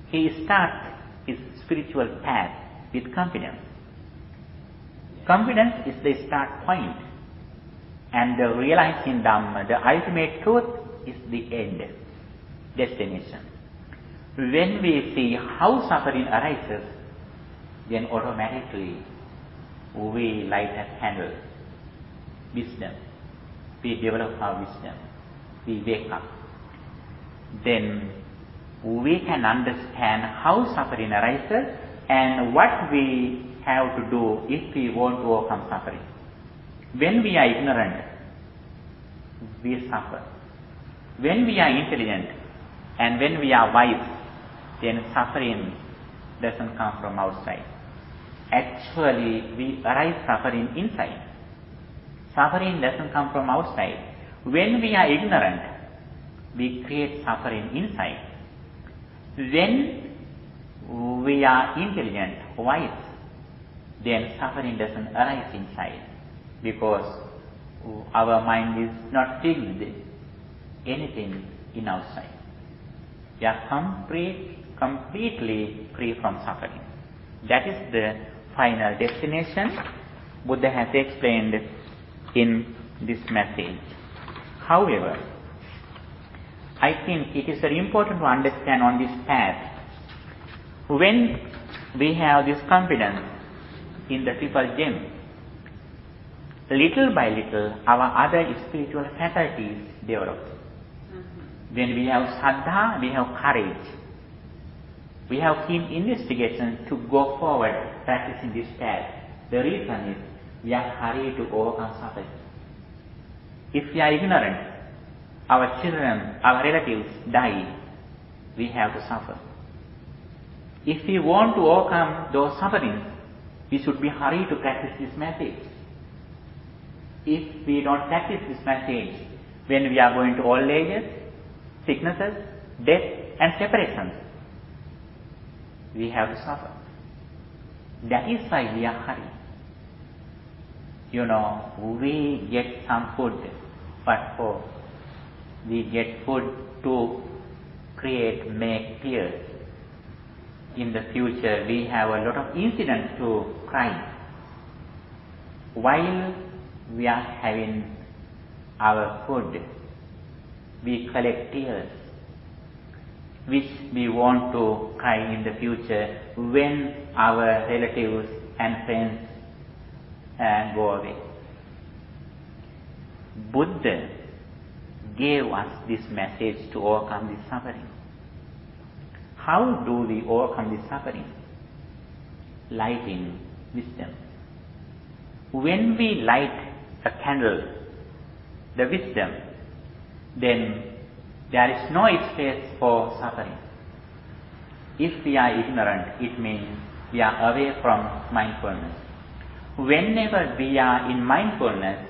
He starts his spiritual path with confidence. Confidence is the start point. And the realizing Dhamma, the ultimate truth, is the end, destination. When we see how suffering arises, then automatically we light a candle. Wisdom. We develop our wisdom. We wake up. Then we can understand how suffering arises and what we have to do if we want to overcome suffering. When we are ignorant, we suffer. When we are intelligent and when we are wise, then suffering doesn't come from outside. Actually, we arise suffering inside. Suffering doesn't come from outside. When we are ignorant, we create suffering inside. When we are intelligent, wise, then suffering doesn't arise inside, because our mind is not filled with anything in outside. We are completely free from suffering. That is the final destination Buddha has explained in this message. However, I think it is very important to understand on this path, when we have this confidence in the triple gem, little by little our other spiritual faculties develop. When we have Saddha, we have courage. We have keen investigation to go forward practicing this path. The reason is we are hurried to overcome suffering. If we are ignorant, our children, our relatives die, we have to suffer. If we want to overcome those sufferings, we should be hurried to practice this message. If we don't practice this message, when we are going to old ages, sicknesses, death and separations, we have to suffer. That is why we are hurried. We get some food. What for? We get food to make tears. In the future, we have a lot of incidents to cry. While we are having our food, we collect tears, which we want to cry in the future when our relatives and friends go away. Buddha gave us this message to overcome this suffering. How do we overcome this suffering? Lighting wisdom. When we light a candle, the wisdom, then there is no space for suffering. If we are ignorant, it means we are away from mindfulness. Whenever we are in mindfulness,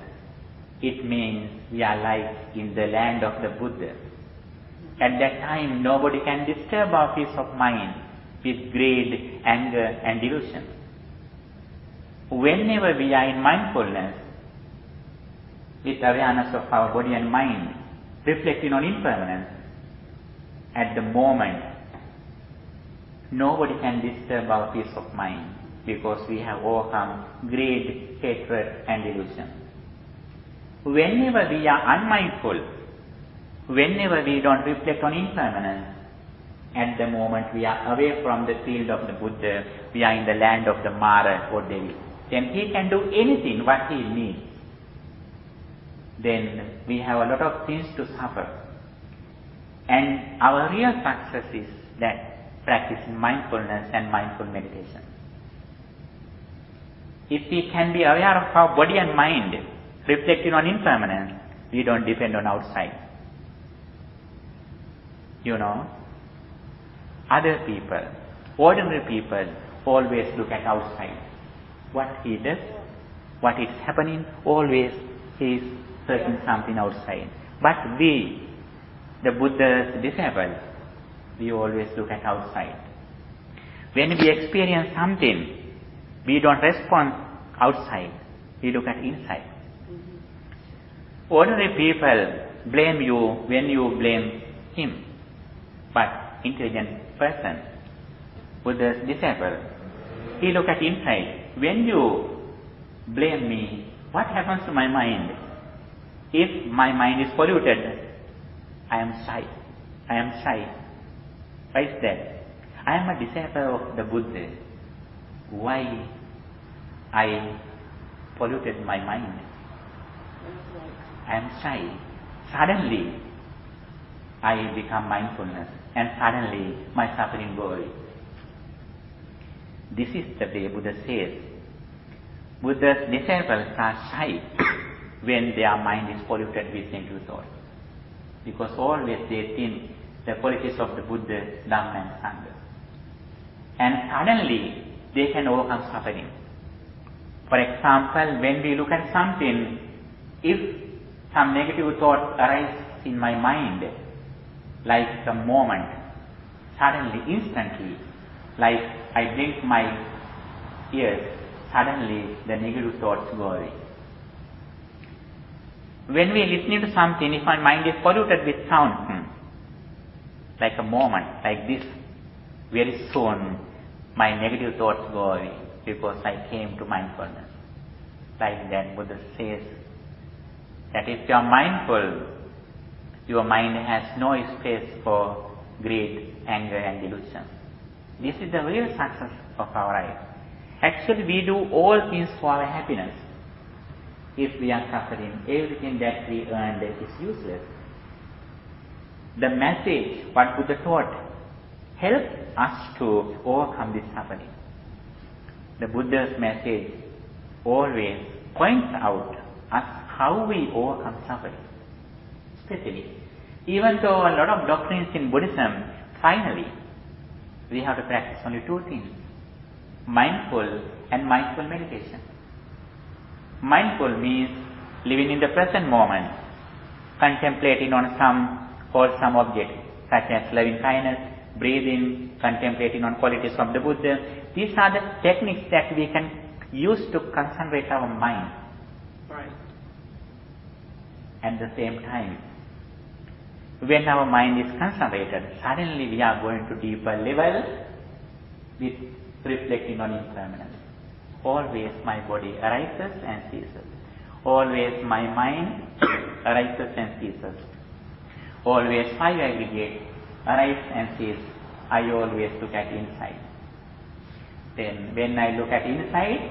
it means we are like in the land of the Buddha. At that time, nobody can disturb our peace of mind with greed, anger and delusion. Whenever we are in mindfulness, with awareness of our body and mind, reflecting on impermanence, at the moment, nobody can disturb our peace of mind because we have overcome greed, hatred and delusion. Whenever we are unmindful, whenever we don't reflect on impermanence, at the moment we are away from the field of the Buddha, we are in the land of the Mara or Devi. Then he can do anything what he needs. Then we have a lot of things to suffer. And our real success is that practicing mindfulness and mindful meditation. If we can be aware of our body and mind, reflecting on impermanence, we don't depend on outside. Other people, ordinary people, always look at outside. What he does, what is happening, always he is searching something outside. But we, the Buddha's disciples, we always look at outside. When we experience something, we don't respond outside, we look at inside. Ordinary people blame you when you blame him. But intelligent person, Buddha's disciple, he look at inside. When you blame me, what happens to my mind? If my mind is polluted, I am shy. Why is that? I am a disciple of the Buddha. Why I polluted my mind? I am shy. Suddenly, I become mindfulness, and suddenly my suffering goes away. This is the way Buddha says. Buddha's disciples are shy when their mind is polluted with negative thoughts, because always they think the qualities of the Buddha, Dhamma and Sangha. And suddenly they can overcome suffering. For example, when we look at something, if some negative thought arises in my mind, like a moment, suddenly, instantly, like I blink my ears, suddenly the negative thoughts go away. When we are listening to something, if my mind is polluted with sound, like a moment, like this, very soon my negative thoughts go away because I came to mindfulness. Like that, Buddha says that if you are mindful, your mind has no space for greed, anger and delusion. This is the real success of our life. Actually, we do all things for our happiness. If we are suffering, everything that we earned is useless. the message what Buddha taught helps us to overcome this suffering. The Buddha's message always points out us how we overcome suffering. Especially, even though a lot of doctrines in Buddhism, finally, we have to practice only two things: mindful and mindful meditation. Mindful means living in the present moment, contemplating on some wholesome object, such as loving kindness, breathing, contemplating on qualities of the Buddha. These are the techniques that we can use to concentrate our mind. Right. At the same time, when our mind is concentrated, suddenly we are going to deeper level with reflecting on impermanence. Always my body arises and ceases. Always my mind arises and ceases. Always five aggregate arise and cease. I always look at inside. Then when I look at inside,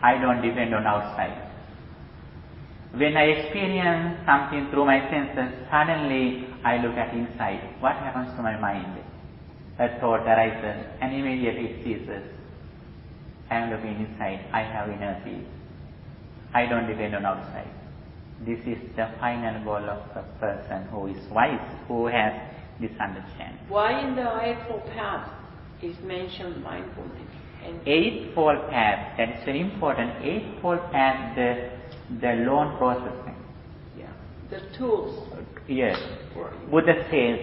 I don't depend on outside. When I experience something through my senses, suddenly I look at inside. What happens to my mind? A thought arises and immediately it ceases. I am looking inside. I have inner peace. I don't depend on outside. This is the final goal of a person who is wise, who has this understanding. Why in the Eightfold Path is mentioned mindfulness? Eightfold Path, that is very important. Eightfold Path, the loan processing. Yeah, the tools. Yes. Buddha says,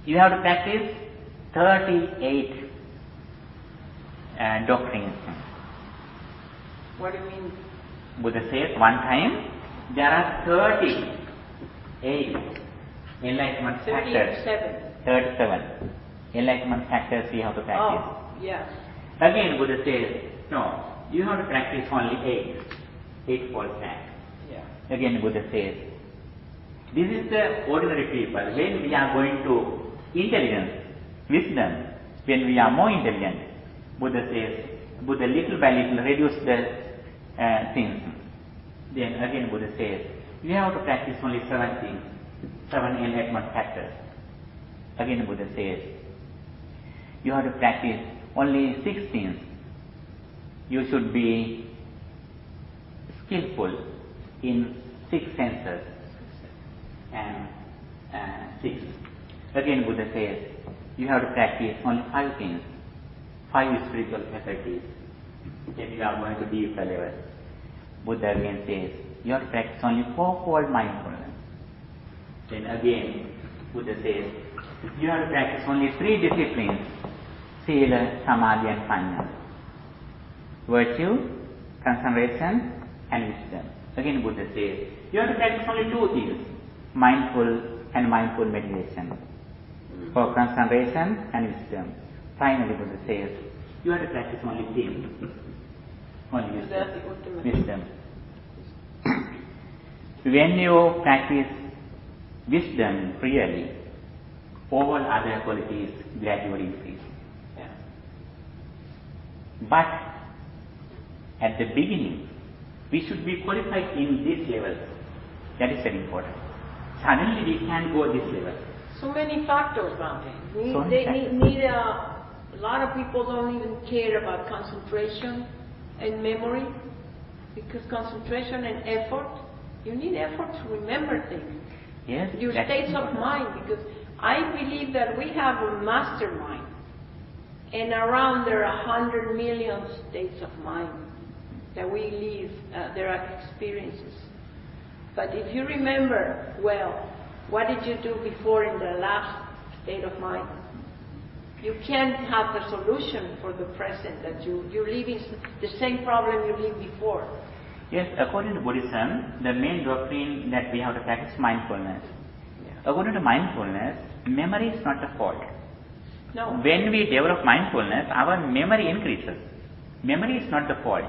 you have to practice 38 doctrines. What do you mean? Buddha says, one time, there are 38 enlightenment factors. 37 enlightenment factors we have to practice. Oh, yes. Again, Buddha says, no, you have to practice only 8. Eightfold Path. Yeah. Again, Buddha says, this is the ordinary people. When we are going to intelligence, wisdom, when we are more intelligent, Buddha says, Buddha little by little reduce the things. Then again Buddha says, you have to practice only 7 things, 7 enlightenment factors. Again Buddha says, you have to practice only 6 things. You should be skillful in 6 senses and 6. Again Buddha says, you have to practice only 5 things, 5 spiritual faculties. Then you are going to deeper level. Buddha again says, you have to practice only 4-fold mindfulness. Then again, Buddha says, you have to practice only 3 disciplines, Sila, Samadhi and Panya. Virtue, concentration and wisdom. Again Buddha says, you have to practice only 2 things, mindful and mindful meditation, for concentration and wisdom. Finally Buddha says, you have to practice only things. Only wisdom. When you practice wisdom really, all other qualities gradually increase. Yeah. But at the beginning, we should be qualified in this level. That is very important. Suddenly we can go this level. So many factors, Bhante. A lot of people don't even care about concentration and memory, because concentration and effort, you need effort to remember things. Yes, your states of mind, because I believe that we have a mastermind, and around there are 100 million states of mind that we live, there are experiences. But if you remember well, what did you do before in the last state of mind? You can't have the solution for the present, that you're living the same problem you lived before. Yes, according to Buddhism, the main doctrine that we have to practice mindfulness. Yeah. According to mindfulness, memory is not the fault. No. When we develop mindfulness, our memory increases. Memory is not the fault.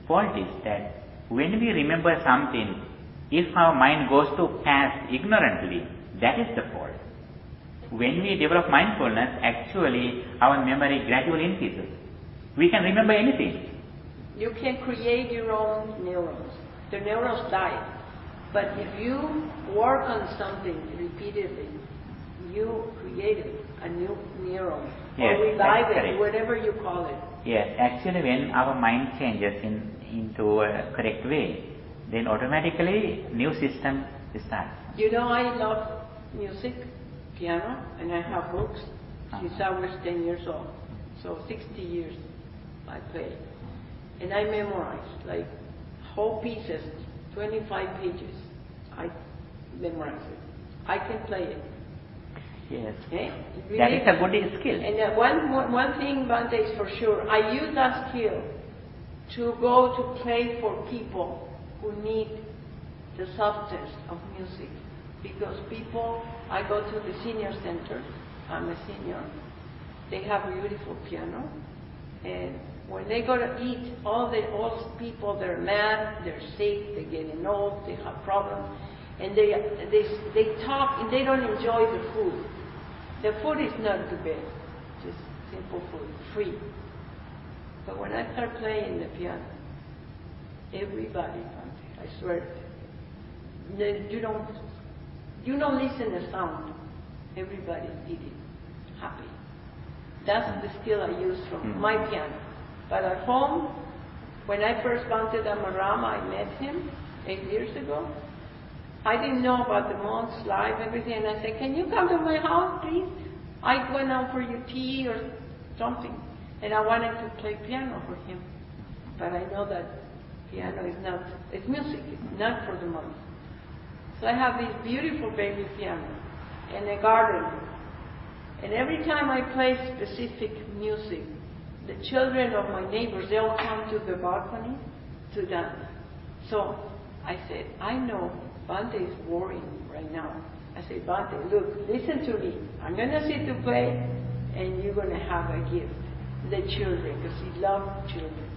Fault is that when we remember something, if our mind goes to past ignorantly, that is the fault. When we develop mindfulness, actually our memory gradually increases. We can remember anything. You can create your own neurons. The neurons die. But if you work on something repeatedly, you create a new neuron, Yes, or revive that's it, correct. whatever you call it. Yes, actually when our mind changes into a correct way, then automatically new system starts. You know, I love music, piano, and I have books since I was 10 years old. So 60 years I play. And I memorize, like whole pieces, 25 pages. I memorize it. I can play it. Yes. Okay? Really, That is a good skill. and one thing, Bhante, is for sure, I use that skill to go to play for people who need the substance of music. Because people, I go to the senior center, I'm a senior, they have a beautiful piano, and when they go to eat, all the old people, they're mad, they're sick, they're getting old, they have problems, and they talk and they don't enjoy the food. The food is not too bad, just simple food, free. But when I start playing the piano, everybody, I swear, you don't listen to sound. Everybody's eating, happy. That's the skill I use from my piano. But at home, when I first wanted Dhammagaru, I met him 8 years ago. I didn't know about the monks' life, everything, and I said, "Can you come to my house, please? I went out for you tea or something." And I wanted to play piano for him. But I know that piano is not, it's music, it's not for the monks. So I have this beautiful baby piano in a garden. And every time I play specific music, the children of my neighbors, they all come to the balcony to dance. So I said, I know Bhante is worrying right now. I said, Bhante, look, listen to me. I'm going to sit to play, and you're going to have a gift. The children, because he loves children.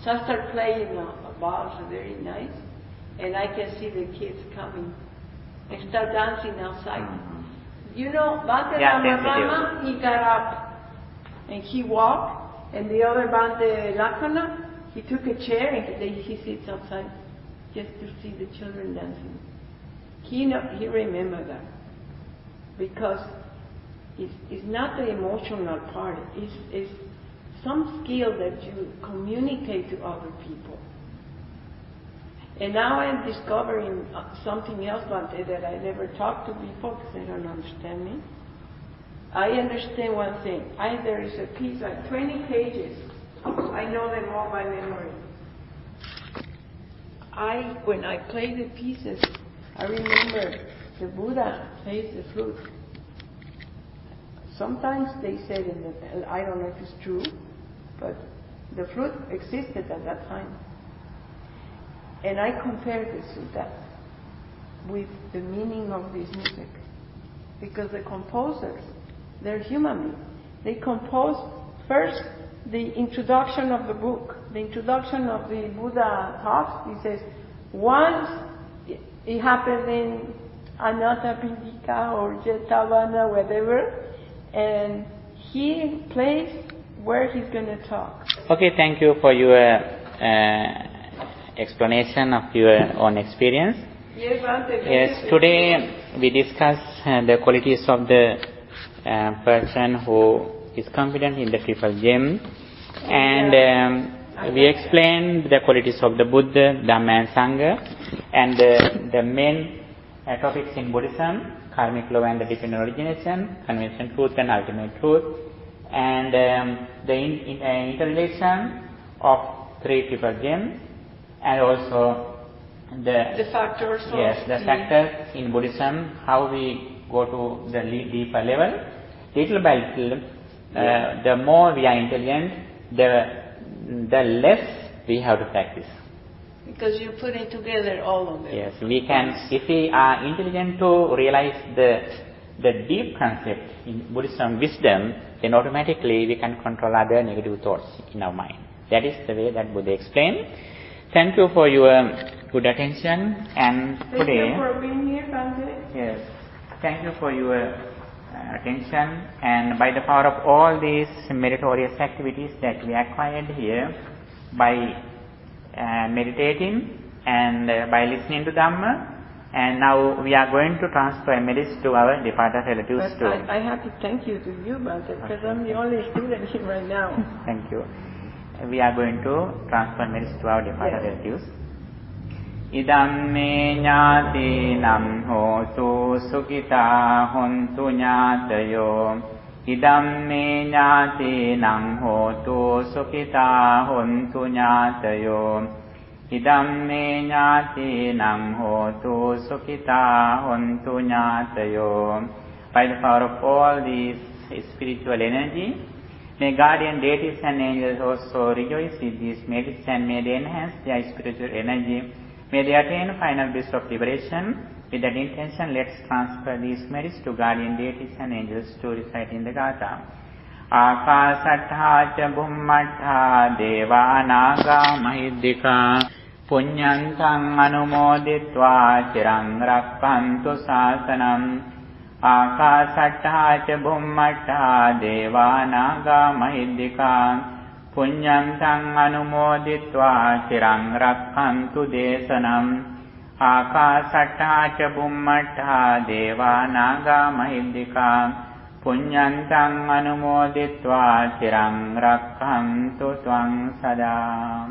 So I start playing a bars, very nice, and I can see the kids coming and start dancing outside. You know, Bhante Dhammagaru, he got up and he walked, and the other Bhante Lakana, he took a chair and he sits outside just to see the children dancing. He remembered that because it's not the emotional part, it's some skill that you communicate to other people. And now I'm discovering something else, Bhante, that I never talked to before because they don't understand me. I understand one thing. There is a piece, like 20 pages. I know them all by memory. When I play the pieces, I remember the Buddha plays the flute. Sometimes they said, I don't know if it's true, but the flute existed at that time. And I compare the Sutta with the meaning of this music. Because the composers, they're human beings. They compose first the introduction of the book, the introduction of the Buddha talks. He says, once it happened in Anathapindika or Jetavana, whatever, and he plays where he's going to talk. Okay, thank you for your explanation of your own experience. Yes, today we discuss the qualities of the person who is confident in the triple gem, and we explained the qualities of the Buddha, Dhamma and Sangha, and the main topics in Buddhism: karmic law and the dependent origination, conventional truth and ultimate truth, and the interrelation of three triple gems, and also the factors. Yes, the factors in Buddhism, how we go to the deeper level. Little by little, the more we are intelligent, the less we have to practice. Because you're putting together all of it. Yes, we can, if we are intelligent to realize the deep concept in Buddhism wisdom, then automatically we can control other negative thoughts in our mind. That is the way that Buddha explained. Thank you for your good attention, and Thank you for being here, Bhante. Yes, thank you for your attention, and by the power of all these meritorious activities that we acquired here by meditating and by listening to Dhamma. And now we are going to transfer merits to our departed relatives But too. I have to thank you to you, Bhante, because I'm the only student here right now. Thank you. We are going to transfer merits to our departed relatives. Idam me ñāti nam hotu sukita hontu ñātayo. Idam me ñāti nam hotu sukita hontu ñātayo. Idam me ñāti nam hotu sukita hontu ñātayo. By the power of all these spiritual energy, may guardian deities and angels also rejoice with these merits and may they enhance their spiritual energy. May they attain final bliss of liberation. With that intention, let's transfer these merits to guardian deities and angels to recite in the Gatha. Akasattha ca bhummattha deva naga mahiddhika punyantang anumoditva chirang rakkantu sasanam. Akasattha ca bhummattha deva naga mahiddhika punyantang anumoditva chirang rakkantu desanam. Akasattha ca bhummattha deva naga mahiddhika punyantang anumoditva chirang rakkantu tvang sada.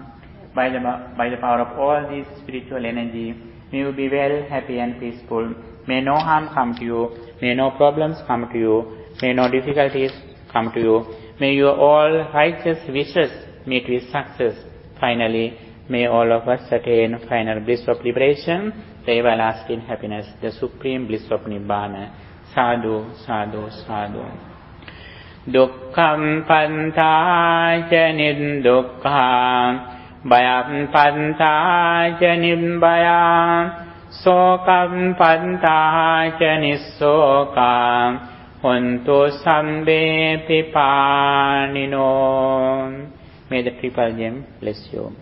By the power of all this spiritual energy, may you be well, happy and peaceful. May no harm come to you. May no problems come to you. May no difficulties come to you. May your all righteous wishes meet with success. Finally, may all of us attain final bliss of liberation, the everlasting happiness, the supreme bliss of Nibbana. Sadhu, sadhu, sadhu. Dukkham pantā ca niddukkha, bhayam pantā ca nibbaya, sokam pantā ca nissokā, hontu sambe pipanino. May the triple gem bless you.